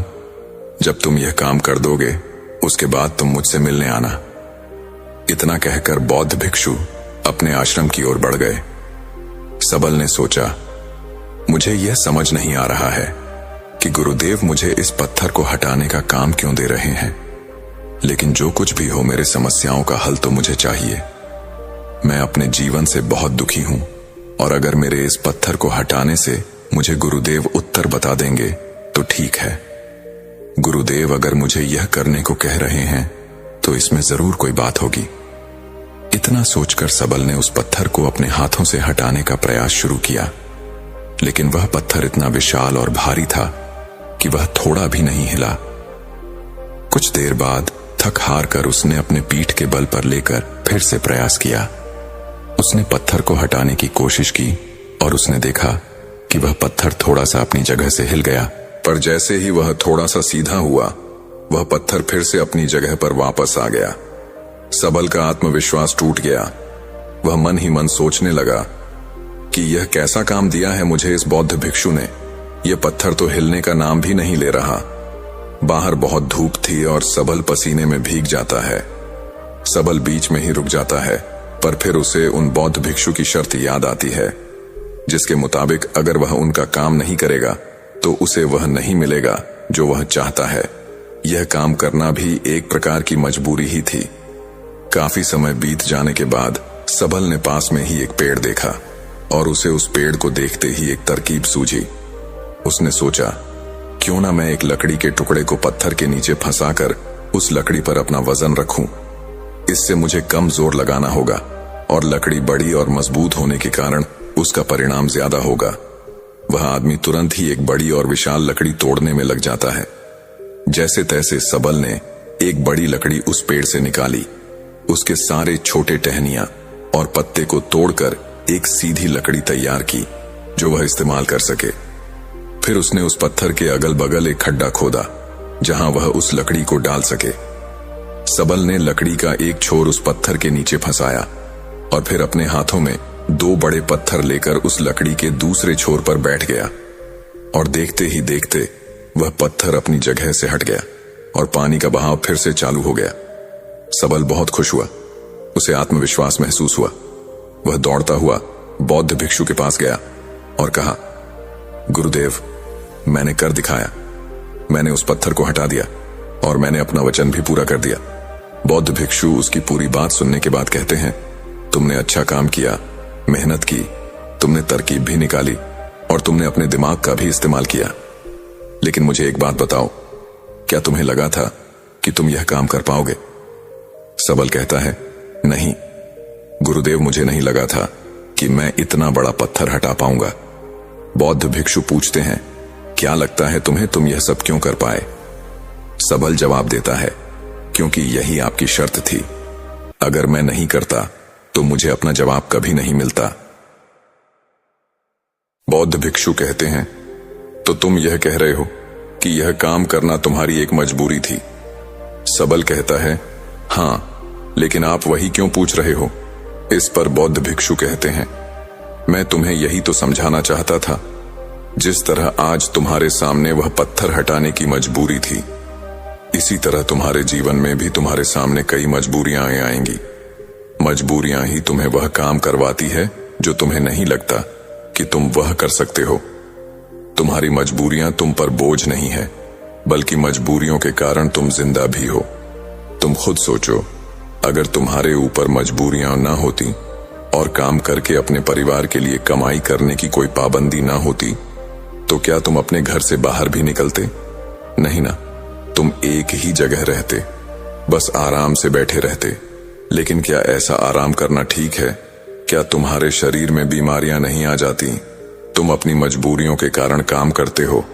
जब तुम यह काम कर दोगे, उसके बाद तुम मुझसे मिलने आना। इतना कहकर बौद्ध भिक्षु अपने आश्रम की ओर बढ़ गए। सबल ने सोचा, मुझे यह समझ नहीं आ रहा है कि गुरुदेव मुझे इस पत्थर को हटाने का काम क्यों दे रहे हैं, लेकिन जो कुछ भी हो, मेरे समस्याओं का हल तो मुझे चाहिए। मैं अपने जीवन से बहुत दुखी हूं और अगर मेरे इस पत्थर को हटाने से मुझे गुरुदेव उत्तर बता देंगे तो ठीक है। गुरुदेव अगर मुझे यह करने को कह रहे हैं तो इसमें जरूर कोई बात होगी। इतना सोचकर सबल ने उस पत्थर को अपने हाथों से हटाने का प्रयास शुरू किया, लेकिन वह पत्थर इतना विशाल और भारी था कि वह थोड़ा भी नहीं हिला। कुछ देर बाद थक हार कर उसने अपने पीठ के बल पर लेकर फिर से प्रयास किया। उसने पत्थर को हटाने की कोशिश की और उसने देखा कि वह पत्थर थोड़ा सा अपनी जगह से हिल गया, पर जैसे ही वह थोड़ा सा सीधा हुआ, वह पत्थर फिर से अपनी जगह पर वापस आ गया। सबल का आत्मविश्वास टूट गया। वह मन ही मन सोचने लगा कि यह कैसा काम दिया है मुझे इस बौद्ध भिक्षु ने। यह पत्थर तो हिलने का नाम भी नहीं ले रहा। बाहर बहुत धूप थी और सबल पसीने में भीग जाता है। सबल बीच में ही रुक जाता है, पर फिर उसे उन बौद्ध भिक्षु की शर्त याद आती है, जिसके मुताबिक अगर वह उनका काम नहीं करेगा तो उसे वह नहीं मिलेगा जो वह चाहता है। यह काम करना भी एक प्रकार की मजबूरी ही थी। काफी समय बीत जाने के बाद सबल ने पास में ही एक पेड़ देखा और उसे उस पेड़ को देखते ही एक तरकीब सूझी। उसने सोचा, क्यों ना मैं एक लकड़ी के टुकड़े को पत्थर के नीचे फंसाकर उस लकड़ी पर अपना वजन रखूं। इससे मुझे कम जोर लगाना होगा और लकड़ी बड़ी और मजबूत होने के कारण उसका परिणाम ज्यादा होगा। वह आदमी तुरंत ही एक बड़ी और विशाल लकड़ी तोड़ने में लग जाता है। जैसे तैसे सबल ने एक बड़ी लकड़ी उस पेड़ से निकाली, उसके सारे छोटे टहनियां और पत्ते को तोड़कर एक सीधी लकड़ी तैयार की जो वह इस्तेमाल कर सके। फिर उसने उस पत्थर के अगल बगल एक खड्डा खोदा जहां वह उस लकड़ी को डाल सके। सबल ने लकड़ी का एक छोर उस पत्थर के नीचे फंसाया और फिर अपने हाथों में 2 बड़े पत्थर लेकर उस लकड़ी के दूसरे छोर पर बैठ गया और देखते ही देखते वह पत्थर अपनी जगह से हट गया और पानी का बहाव फिर से चालू हो गया। सबल बहुत खुश हुआ, उसे आत्मविश्वास महसूस हुआ। वह दौड़ता हुआ बौद्ध भिक्षु के पास गया और कहा, गुरुदेव, मैंने कर दिखाया। मैंने उस पत्थर को हटा दिया और मैंने अपना वचन भी पूरा कर दिया। बौद्ध भिक्षु उसकी पूरी बात सुनने के बाद कहते हैं, तुमने अच्छा काम किया, मेहनत की, तुमने तरकीब भी निकाली और तुमने अपने दिमाग का भी इस्तेमाल किया। लेकिन मुझे एक बात बताओ, क्या तुम्हें लगा था कि तुम यह काम कर पाओगे? सबल कहता है, नहीं गुरुदेव, मुझे नहीं लगा था कि मैं इतना बड़ा पत्थर हटा पाऊंगा। बौद्ध भिक्षु पूछते हैं, क्या लगता है तुम्हें, तुम यह सब क्यों कर पाए? सबल जवाब देता है, क्योंकि यही आपकी शर्त थी। अगर मैं नहीं करता तो मुझे अपना जवाब कभी नहीं मिलता। बौद्ध भिक्षु कहते हैं, तो तुम यह कह रहे हो कि यह काम करना तुम्हारी एक मजबूरी थी? सबल कहता है, हां, लेकिन आप वही क्यों पूछ रहे हो? इस पर बौद्ध भिक्षु कहते हैं, मैं तुम्हें यही तो समझाना चाहता था। जिस तरह आज तुम्हारे सामने वह पत्थर हटाने की मजबूरी थी, इसी तरह तुम्हारे जीवन में भी तुम्हारे सामने कई मजबूरियां आएंगी। मजबूरियां ही तुम्हें वह काम करवाती है जो तुम्हें नहीं लगता कि तुम वह कर सकते हो। तुम्हारी मजबूरियां तुम पर बोझ नहीं है, बल्कि मजबूरियों के कारण तुम जिंदा भी हो। तुम खुद सोचो, अगर तुम्हारे ऊपर मजबूरियां ना होती और काम करके अपने परिवार के लिए कमाई करने की कोई पाबंदी ना होती, तो क्या तुम अपने घर से बाहर भी निकलते? नहीं ना, तुम एक ही जगह रहते, बस आराम से बैठे रहते। लेकिन क्या ऐसा आराम करना ठीक है? क्या तुम्हारे शरीर में बीमारियां नहीं आ जाती? तुम अपनी मजबूरियों के कारण काम करते हो,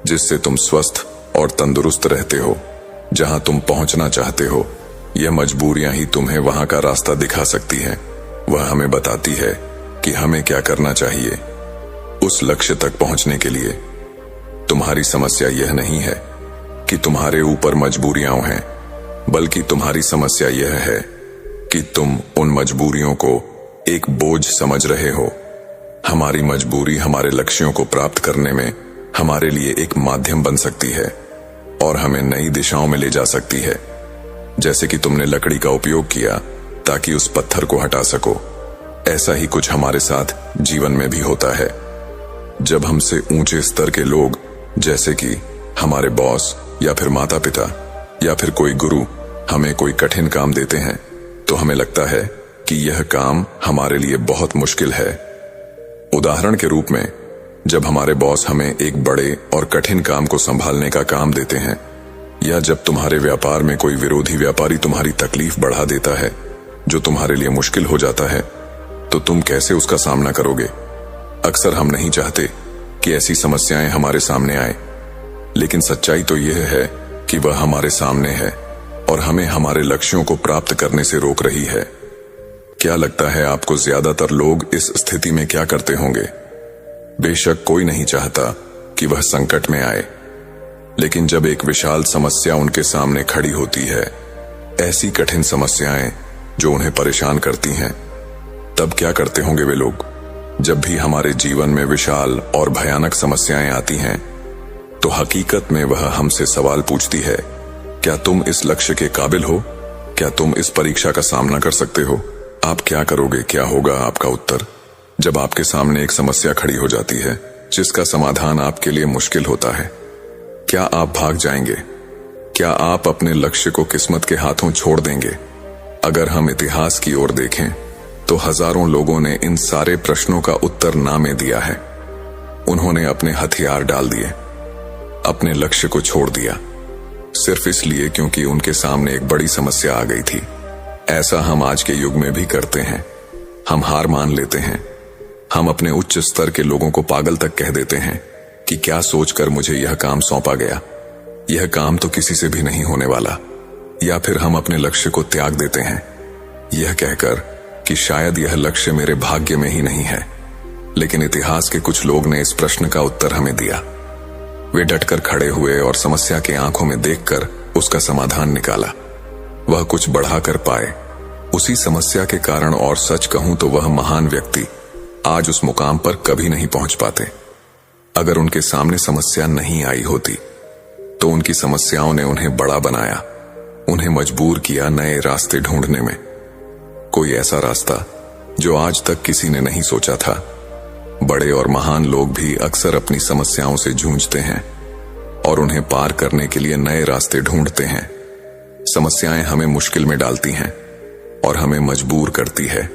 जिससे तुम स्वस्थ और तंदुरुस्त रहते हो, जहां तुम पहुंचना चाहते हो। यह मजबूरियां ही तुम्हें वहां का रास्ता दिखा सकती हैं। वह हमें बताती है कि हमें क्या करना चाहिए उस लक्ष्य तक पहुंचने के लिए। तुम्हारी समस्या यह नहीं है कि तुम्हारे ऊपर मजबूरियां हैं, बल्कि तुम्हारी समस्या यह है कि तुम उन मजबूरियों को एक बोझ समझ रहे हो। हमारी मजबूरी हमारे लक्ष्यों को प्राप्त करने में हमारे लिए एक माध्यम बन सकती है और हमें नई दिशाओं में ले जा सकती है। जैसे कि तुमने लकड़ी का उपयोग किया ताकि उस पत्थर को हटा सको, ऐसा ही कुछ हमारे साथ जीवन में भी होता है। जब हमसे ऊंचे स्तर के लोग, जैसे कि हमारे बॉस या फिर माता पिता या फिर कोई गुरु, हमें कोई कठिन काम देते हैं, तो हमें लगता है कि यह काम हमारे लिए बहुत मुश्किल है। उदाहरण के रूप में, जब हमारे बॉस हमें एक बड़े और कठिन काम को संभालने का काम देते हैं, या जब तुम्हारे व्यापार में कोई विरोधी व्यापारी तुम्हारी तकलीफ बढ़ा देता है जो तुम्हारे लिए मुश्किल हो जाता है, तो तुम कैसे उसका सामना करोगे? अक्सर हम नहीं चाहते कि ऐसी समस्याएं हमारे सामने आए, लेकिन सच्चाई तो यह है कि वह हमारे सामने है और हमें हमारे लक्ष्यों को प्राप्त करने से रोक रही है। क्या लगता है आपको, ज्यादातर लोग इस स्थिति में क्या करते होंगे? बेशक कोई नहीं चाहता कि वह संकट में आए, लेकिन जब एक विशाल समस्या उनके सामने खड़ी होती है, ऐसी कठिन समस्याएं जो उन्हें परेशान करती हैं, तब क्या करते होंगे वे लोग? जब भी हमारे जीवन में विशाल और भयानक समस्याएं आती हैं, तो हकीकत में वह हमसे सवाल पूछती है, क्या तुम इस लक्ष्य के काबिल हो? क्या तुम इस परीक्षा का सामना कर सकते हो? आप क्या करोगे? क्या होगा आपका उत्तर जब आपके सामने एक समस्या खड़ी हो जाती है जिसका समाधान आपके लिए मुश्किल होता है? क्या आप भाग जाएंगे? क्या आप अपने लक्ष्य को किस्मत के हाथों छोड़ देंगे? अगर हम इतिहास की ओर देखें तो हजारों लोगों ने इन सारे प्रश्नों का उत्तर ना में दिया है। उन्होंने अपने हथियार डाल दिए, अपने लक्ष्य को छोड़ दिया, सिर्फ इसलिए क्योंकि उनके सामने एक बड़ी समस्या आ गई थी। ऐसा हम आज के युग में भी करते हैं। हम हार मान लेते हैं। हम अपने उच्च स्तर के लोगों को पागल तक कह देते हैं कि क्या सोचकर मुझे यह काम सौंपा गया, यह काम तो किसी से भी नहीं होने वाला। या फिर हम अपने लक्ष्य को त्याग देते हैं, यह कहकर कि शायद यह लक्ष्य मेरे भाग्य में ही नहीं है। लेकिन इतिहास के कुछ लोग ने इस प्रश्न का उत्तर हमें दिया। वे डटकर खड़े हुए और समस्या के आंखों में देखकर उसका समाधान निकाला। वह कुछ बढ़ा कर पाए उसी समस्या के कारण, और सच कहूं तो वह महान व्यक्ति आज उस मुकाम पर कभी नहीं पहुंच पाते। अगर उनके सामने समस्या नहीं आई होती तो उनकी समस्याओं ने उन्हें बड़ा बनाया, उन्हें मजबूर किया नए रास्ते ढूंढने में। कोई ऐसा रास्ता जो आज तक किसी ने नहीं सोचा था। बड़े और महान लोग भी अक्सर अपनी समस्याओं से जूझते हैं और उन्हें पार करने के लिए नए रास्ते ढूंढते हैं। समस्याएं हमें मुश्किल में डालती हैं और हमें मजबूर करती है।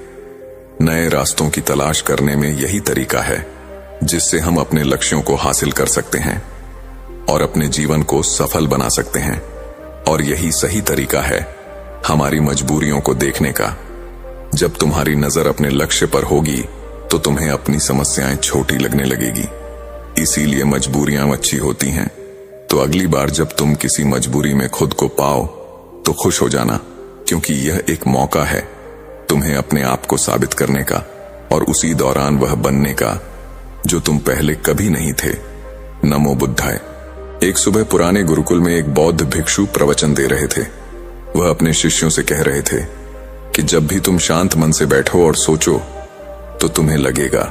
नए रास्तों की तलाश करने में यही तरीका है जिससे हम अपने लक्ष्यों को हासिल कर सकते हैं और अपने जीवन को सफल बना सकते हैं। और यही सही तरीका है हमारी मजबूरियों को देखने का। जब तुम्हारी नजर अपने लक्ष्य पर होगी तो तुम्हें अपनी समस्याएं छोटी लगने लगेगी। इसीलिए मजबूरियां अच्छी होती हैं। तो अगली बार जब तुम किसी मजबूरी में खुद को पाओ तो खुश हो जाना, क्योंकि यह एक मौका है तुम्हें अपने आप को साबित करने का और उसी दौरान वह बनने का जो तुम पहले कभी नहीं थे। नमो बुद्धाय। एक सुबह पुराने गुरुकुल में एक बौद्ध भिक्षु प्रवचन दे रहे थे। वह अपने शिष्यों से कह रहे थे कि जब भी तुम शांत मन से बैठो और सोचो तो तुम्हें लगेगा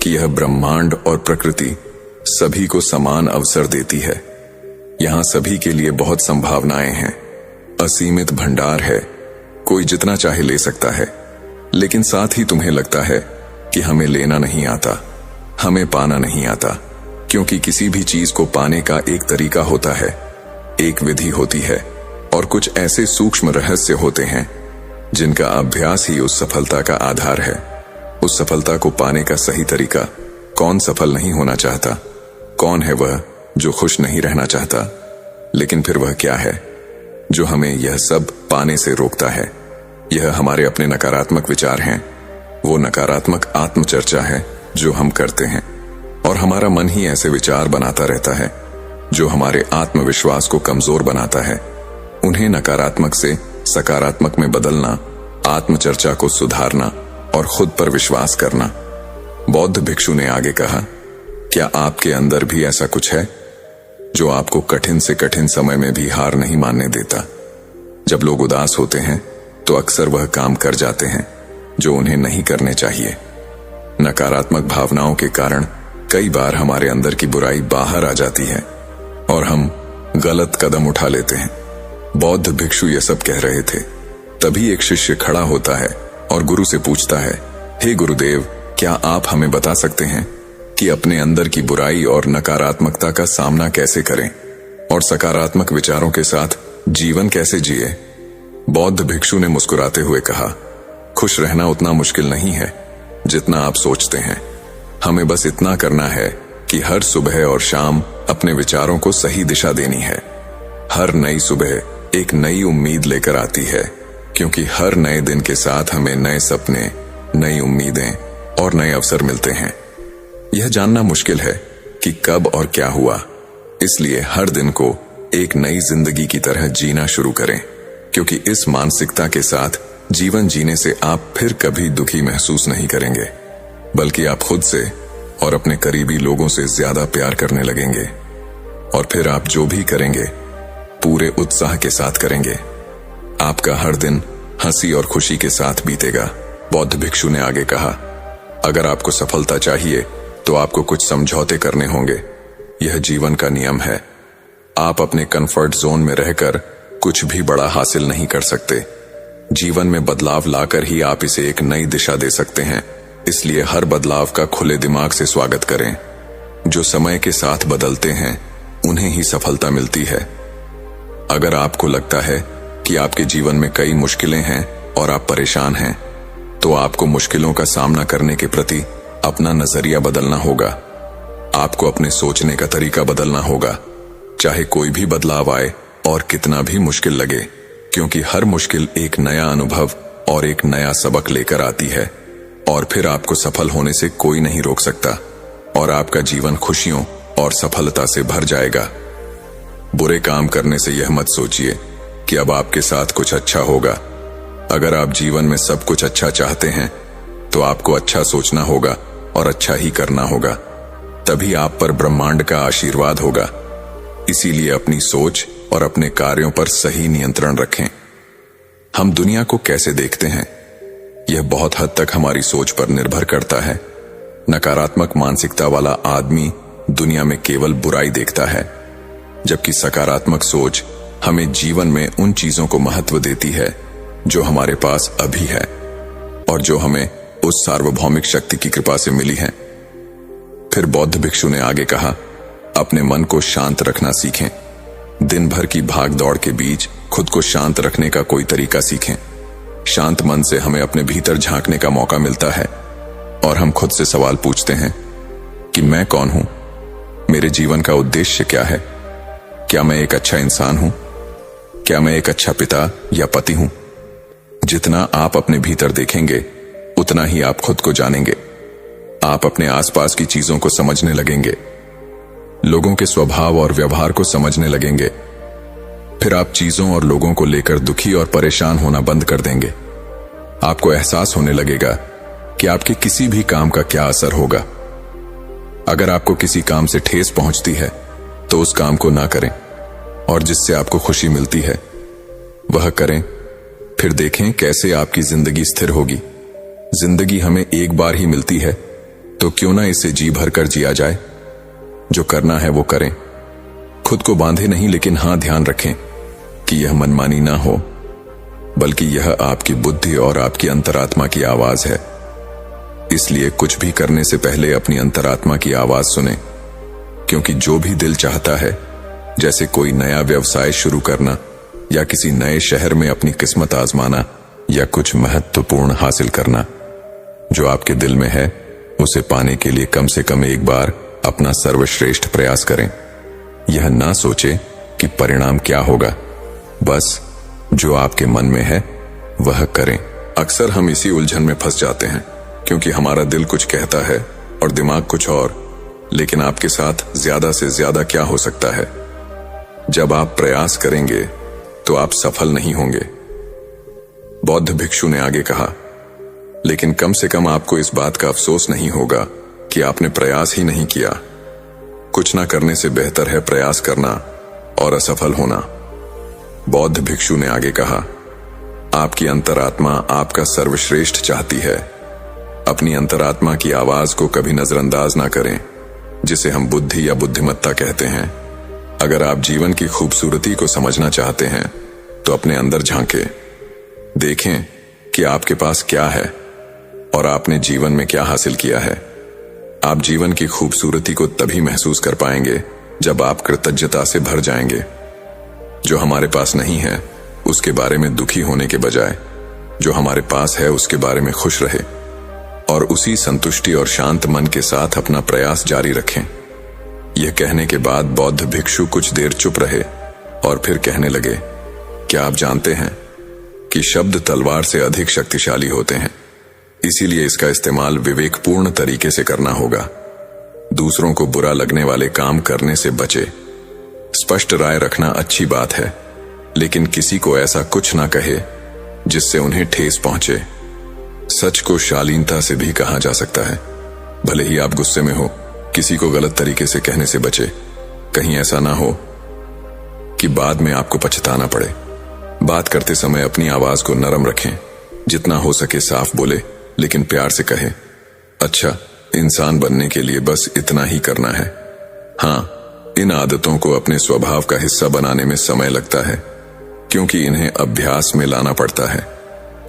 कि यह ब्रह्मांड और प्रकृति सभी को समान अवसर देती है। यहां सभी के लिए बहुत संभावनाएं हैं, असीमित भंडार है, कोई जितना चाहे ले सकता है। लेकिन साथ ही तुम्हें लगता है कि हमें लेना नहीं आता, हमें पाना नहीं आता, क्योंकि किसी भी चीज को पाने का एक तरीका होता है, एक विधि होती है और कुछ ऐसे सूक्ष्म रहस्य होते हैं जिनका अभ्यास ही उस सफलता का आधार है। उस सफलता को पाने का सही तरीका। कौन सफल नहीं होना चाहता? कौन है वह जो खुश नहीं रहना चाहता? लेकिन फिर वह क्या है जो हमें यह सब पाने से रोकता है? यह हमारे अपने नकारात्मक विचार हैं। वो नकारात्मक आत्मचर्चा है जो हम करते हैं और हमारा मन ही ऐसे विचार बनाता रहता है जो हमारे आत्मविश्वास को कमजोर बनाता है। उन्हें नकारात्मक से सकारात्मक में बदलना, आत्मचर्चा को सुधारना और खुद पर विश्वास करना। बौद्ध भिक्षु ने आगे कहा, क्या आपके अंदर भी ऐसा कुछ है जो आपको कठिन से कठिन समय में भी हार नहीं मानने देता? जब लोग उदास होते हैं तो अक्सर वह काम कर जाते हैं जो उन्हें नहीं करने चाहिए। नकारात्मक भावनाओं के कारण कई बार हमारे अंदर की बुराई बाहर आ जाती है और हम गलत कदम उठा लेते हैं। बौद्ध भिक्षु ये सब कह रहे थे। तभी एक शिष्य खड़ा होता है और गुरु से पूछता है, हे गुरुदेव, क्या आप हमें बता सकते हैं कि अपने अंदर की बुराई और नकारात्मकता का सामना कैसे करें और सकारात्मक विचारों के साथ जीवन कैसे जिए? बौद्ध भिक्षु ने मुस्कुराते हुए कहा, खुश रहना उतना मुश्किल नहीं है जितना आप सोचते हैं। हमें बस इतना करना है कि हर सुबह और शाम अपने विचारों को सही दिशा देनी है। हर नई सुबह एक नई उम्मीद लेकर आती है, क्योंकि हर नए दिन के साथ हमें नए सपने, नई उम्मीदें और नए अवसर मिलते हैं। यह जानना मुश्किल है कि कब और क्या हुआ, इसलिए हर दिन को एक नई जिंदगी की तरह जीना शुरू करें, क्योंकि इस मानसिकता के साथ जीवन जीने से आप फिर कभी दुखी महसूस नहीं करेंगे, बल्कि आप खुद से और अपने करीबी लोगों से ज्यादा प्यार करने लगेंगे। और फिर आप जो भी करेंगे पूरे उत्साह के साथ करेंगे। आपका हर दिन हंसी और खुशी के साथ बीतेगा। बौद्ध भिक्षु ने आगे कहा, अगर आपको सफलता चाहिए तो आपको कुछ समझौते करने होंगे। यह जीवन का नियम है। आप अपने कंफर्ट जोन में रहकर कुछ भी बड़ा हासिल नहीं कर सकते। जीवन में बदलाव लाकर ही आप इसे एक नई दिशा दे सकते हैं। इसलिए हर बदलाव का खुले दिमाग से स्वागत करें। जो समय के साथ बदलते हैं उन्हें ही सफलता मिलती है। अगर आपको लगता है कि आपके जीवन में कई मुश्किलें हैं और आप परेशान हैं, तो आपको मुश्किलों का सामना करने के प्रति अपना नजरिया बदलना होगा। आपको अपने सोचने का तरीका बदलना होगा, चाहे कोई भी बदलाव आए और कितना भी मुश्किल लगे, क्योंकि हर मुश्किल एक नया अनुभव और एक नया सबक लेकर आती है। और फिर आपको सफल होने से कोई नहीं रोक सकता और आपका जीवन खुशियों और सफलता से भर जाएगा। बुरे काम करने से यह मत सोचिए कि अब आपके साथ कुछ अच्छा होगा। अगर आप जीवन में सब कुछ अच्छा चाहते हैं तो आपको अच्छा सोचना होगा और अच्छा ही करना होगा, तभी आप पर ब्रह्मांड का आशीर्वाद होगा। इसीलिए अपनी सोच और अपने कार्यों पर सही नियंत्रण रखें। हम दुनिया को कैसे देखते हैं यह बहुत हद तक हमारी सोच पर निर्भर करता है। नकारात्मक मानसिकता वाला आदमी दुनिया में केवल बुराई देखता है, जबकि सकारात्मक सोच हमें जीवन में उन चीजों को महत्व देती है जो हमारे पास अभी है और जो हमें उस सार्वभौमिक शक्ति की कृपा से मिली है। फिर बौद्ध भिक्षु ने आगे कहा, अपने मन को शांत रखना सीखें। दिन भर की भाग दौड़ के बीच खुद को शांत रखने का कोई तरीका सीखें। शांत मन से हमें अपने भीतर झांकने का मौका मिलता है और हम खुद से सवाल पूछते हैं कि मैं कौन हूं, मेरे जीवन का उद्देश्य क्या है, क्या मैं एक अच्छा इंसान हूं, क्या मैं एक अच्छा पिता या पति हूं। जितना आप अपने भीतर देखेंगे उतना ही आप खुद को जानेंगे। आप अपने आसपास की चीजों को समझने लगेंगे, लोगों के स्वभाव और व्यवहार को समझने लगेंगे। फिर आप चीजों और लोगों को लेकर दुखी और परेशान होना बंद कर देंगे। आपको एहसास होने लगेगा कि आपके किसी भी काम का क्या असर होगा। अगर आपको किसी काम से ठेस पहुंचती है तो उस काम को ना करें, और जिससे आपको खुशी मिलती है वह करें। फिर देखें कैसे आपकी जिंदगी स्थिर होगी। जिंदगी हमें एक बार ही मिलती है, तो क्यों ना इसे जी भर कर जिया जाए। जो करना है वो करें। खुद को बांधे नहीं, लेकिन हां ध्यान रखें कि यह मनमानी ना हो, बल्कि यह आपकी बुद्धि और आपकी अंतरात्मा की आवाज है। इसलिए कुछ भी करने से पहले अपनी अंतरात्मा की आवाज सुने, क्योंकि जो भी दिल चाहता है, जैसे कोई नया व्यवसाय शुरू करना या किसी नए शहर में अपनी किस्मत आजमाना या कुछ महत्वपूर्ण हासिल करना, जो आपके दिल में है उसे पाने के लिए कम से कम एक बार अपना सर्वश्रेष्ठ प्रयास करें। यह ना सोचे कि परिणाम क्या होगा, बस जो आपके मन में है वह करें। अक्सर हम इसी उलझन में फंस जाते हैं, क्योंकि हमारा दिल कुछ कहता है और दिमाग कुछ और। लेकिन आपके साथ ज्यादा से ज्यादा क्या हो सकता है? जब आप प्रयास करेंगे तो आप सफल नहीं होंगे। बौद्ध भिक्षु ने आगे कहा, लेकिन कम से कम आपको इस बात का अफसोस नहीं होगा कि आपने प्रयास ही नहीं किया। कुछ ना करने से बेहतर है प्रयास करना और असफल होना। बौद्ध भिक्षु ने आगे कहा, आपकी अंतरात्मा आपका सर्वश्रेष्ठ चाहती है। अपनी अंतरात्मा की आवाज को कभी नजरअंदाज ना करें, जिसे हम बुद्धि या बुद्धिमत्ता कहते हैं। अगर आप जीवन की खूबसूरती को समझना चाहते हैं तो अपने अंदर झांकें। देखें कि आपके पास क्या है और आपने जीवन में क्या हासिल किया है। आप जीवन की खूबसूरती को तभी महसूस कर पाएंगे जब आप कृतज्ञता से भर जाएंगे। जो हमारे पास नहीं है उसके बारे में दुखी होने के बजाय जो हमारे पास है उसके बारे में खुश रहे और उसी संतुष्टि और शांत मन के साथ अपना प्रयास जारी रखें। यह कहने के बाद बौद्ध भिक्षु कुछ देर चुप रहे और फिर कहने लगे, क्या आप जानते हैं कि शब्द तलवार से अधिक शक्तिशाली होते हैं, इसीलिए इसका इस्तेमाल विवेकपूर्ण तरीके से करना होगा। दूसरों को बुरा लगने वाले काम करने से बचे। स्पष्ट राय रखना अच्छी बात है, लेकिन किसी को ऐसा कुछ ना कहे जिससे उन्हें ठेस पहुंचे। सच को शालीनता से भी कहा जा सकता है। भले ही आप गुस्से में हो, किसी को गलत तरीके से कहने से बचे। कहीं ऐसा ना हो कि बाद में आपको पछताना पड़े। बात करते समय अपनी आवाज को नरम रखें। जितना हो सके साफ बोले, लेकिन प्यार से कहे। अच्छा, इंसान बनने के लिए बस इतना ही करना है। हाँ, इन आदतों को अपने स्वभाव का हिस्सा बनाने में समय लगता है, क्योंकि इन्हें अभ्यास में लाना पड़ता है।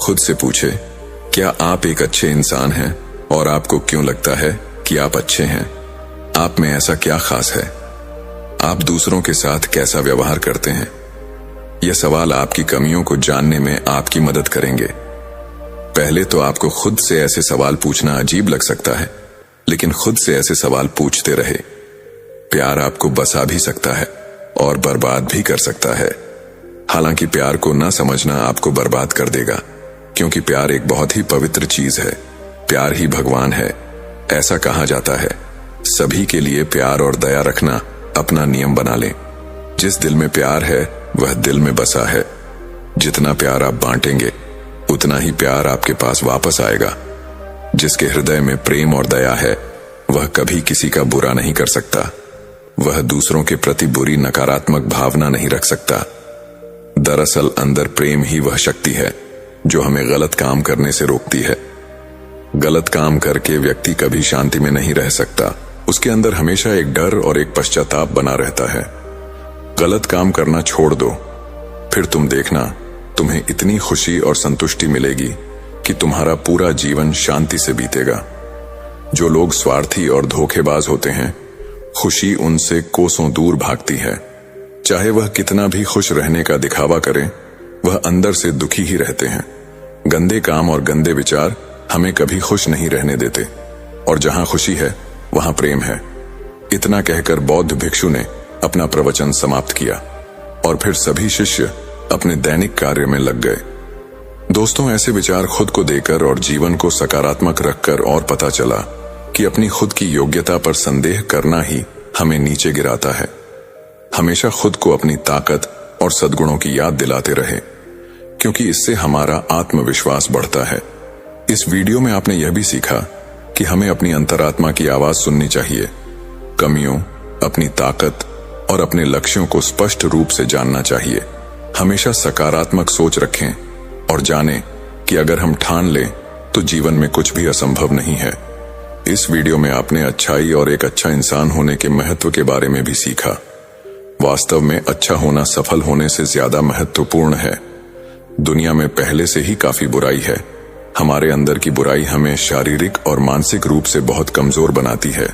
खुद से पूछे, क्या आप एक अच्छे इंसान हैं और आपको क्यों लगता है कि आप अच्छे हैं? आप में ऐसा क्या खास है? आप दूसरों के साथ कैसा व्यवहार करते हैं? यह सवाल आपकी कमियों को जानने में आपकी मदद करेंगे। पहले तो आपको खुद से ऐसे सवाल पूछना अजीब लग सकता है, लेकिन खुद से ऐसे सवाल पूछते रहे। प्यार आपको बसा भी सकता है और बर्बाद भी कर सकता है। हालांकि प्यार को ना समझना आपको बर्बाद कर देगा, क्योंकि प्यार एक बहुत ही पवित्र चीज है। प्यार ही भगवान है, ऐसा कहा जाता है। सभी के लिए प्यार और दया रखना अपना नियम बना लें। जिस दिल में प्यार है वह दिल में बसा है। जितना प्यार आप बांटेंगे उतना ही प्यार आपके पास वापस आएगा। जिसके हृदय में प्रेम और दया है वह कभी किसी का बुरा नहीं कर सकता। वह दूसरों के प्रति बुरी नकारात्मक भावना नहीं रख सकता। दरअसल अंदर प्रेम ही वह शक्ति है जो हमें गलत काम करने से रोकती है। गलत काम करके व्यक्ति कभी शांति में नहीं रह सकता, उसके अंदर हमेशा एक डर और एक पश्चाताप बना रहता है। गलत काम करना छोड़ दो, फिर तुम देखना तुम्हें इतनी खुशी और संतुष्टि मिलेगी कि तुम्हारा पूरा जीवन शांति से बीतेगा। जो लोग स्वार्थी और धोखेबाज होते हैं, खुशी उनसे कोसों दूर भागती है। चाहे वह कितना भी खुश रहने का दिखावा करें, वह अंदर से दुखी ही रहते हैं। गंदे काम और गंदे विचार हमें कभी खुश नहीं रहने देते, और जहां खुशी है वहां प्रेम है। इतना कहकर बौद्ध भिक्षु ने अपना प्रवचन समाप्त किया और फिर सभी शिष्य अपने दैनिक कार्य में लग गए। दोस्तों, ऐसे विचार खुद को देकर और जीवन को सकारात्मक रखकर और पता चला कि अपनी खुद की योग्यता पर संदेह करना ही हमें नीचे गिराता है। हमेशा खुद को अपनी ताकत और सद्गुणों की याद दिलाते रहे, क्योंकि इससे हमारा आत्मविश्वास बढ़ता है। इस वीडियो में आपने यह भी सीखा कि हमें अपनी अंतरात्मा की आवाज सुननी चाहिए, कमियों, अपनी ताकत और अपने लक्ष्यों को स्पष्ट रूप से जानना चाहिए। हमेशा सकारात्मक सोच रखें और जानें कि अगर हम ठान लें तो जीवन में कुछ भी असंभव नहीं है। इस वीडियो में आपने अच्छाई और एक अच्छा इंसान होने के महत्व के बारे में भी सीखा। वास्तव में अच्छा होना सफल होने से ज्यादा महत्वपूर्ण है। दुनिया में पहले से ही काफी बुराई है। हमारे अंदर की बुराई हमें शारीरिक और मानसिक रूप से बहुत कमजोर बनाती है।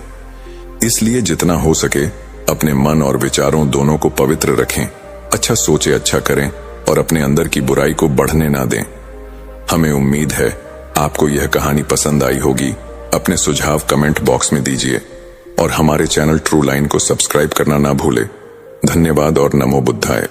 इसलिए जितना हो सके अपने मन और विचारों दोनों को पवित्र रखें, अच्छा सोचे, अच्छा करें और अपने अंदर की बुराई को बढ़ने ना दें। हमें उम्मीद है आपको यह कहानी पसंद आई होगी। अपने सुझाव कमेंट बॉक्स में दीजिए और हमारे चैनल ट्रू लाइन को सब्सक्राइब करना ना भूले। धन्यवाद और नमो बुद्धाय।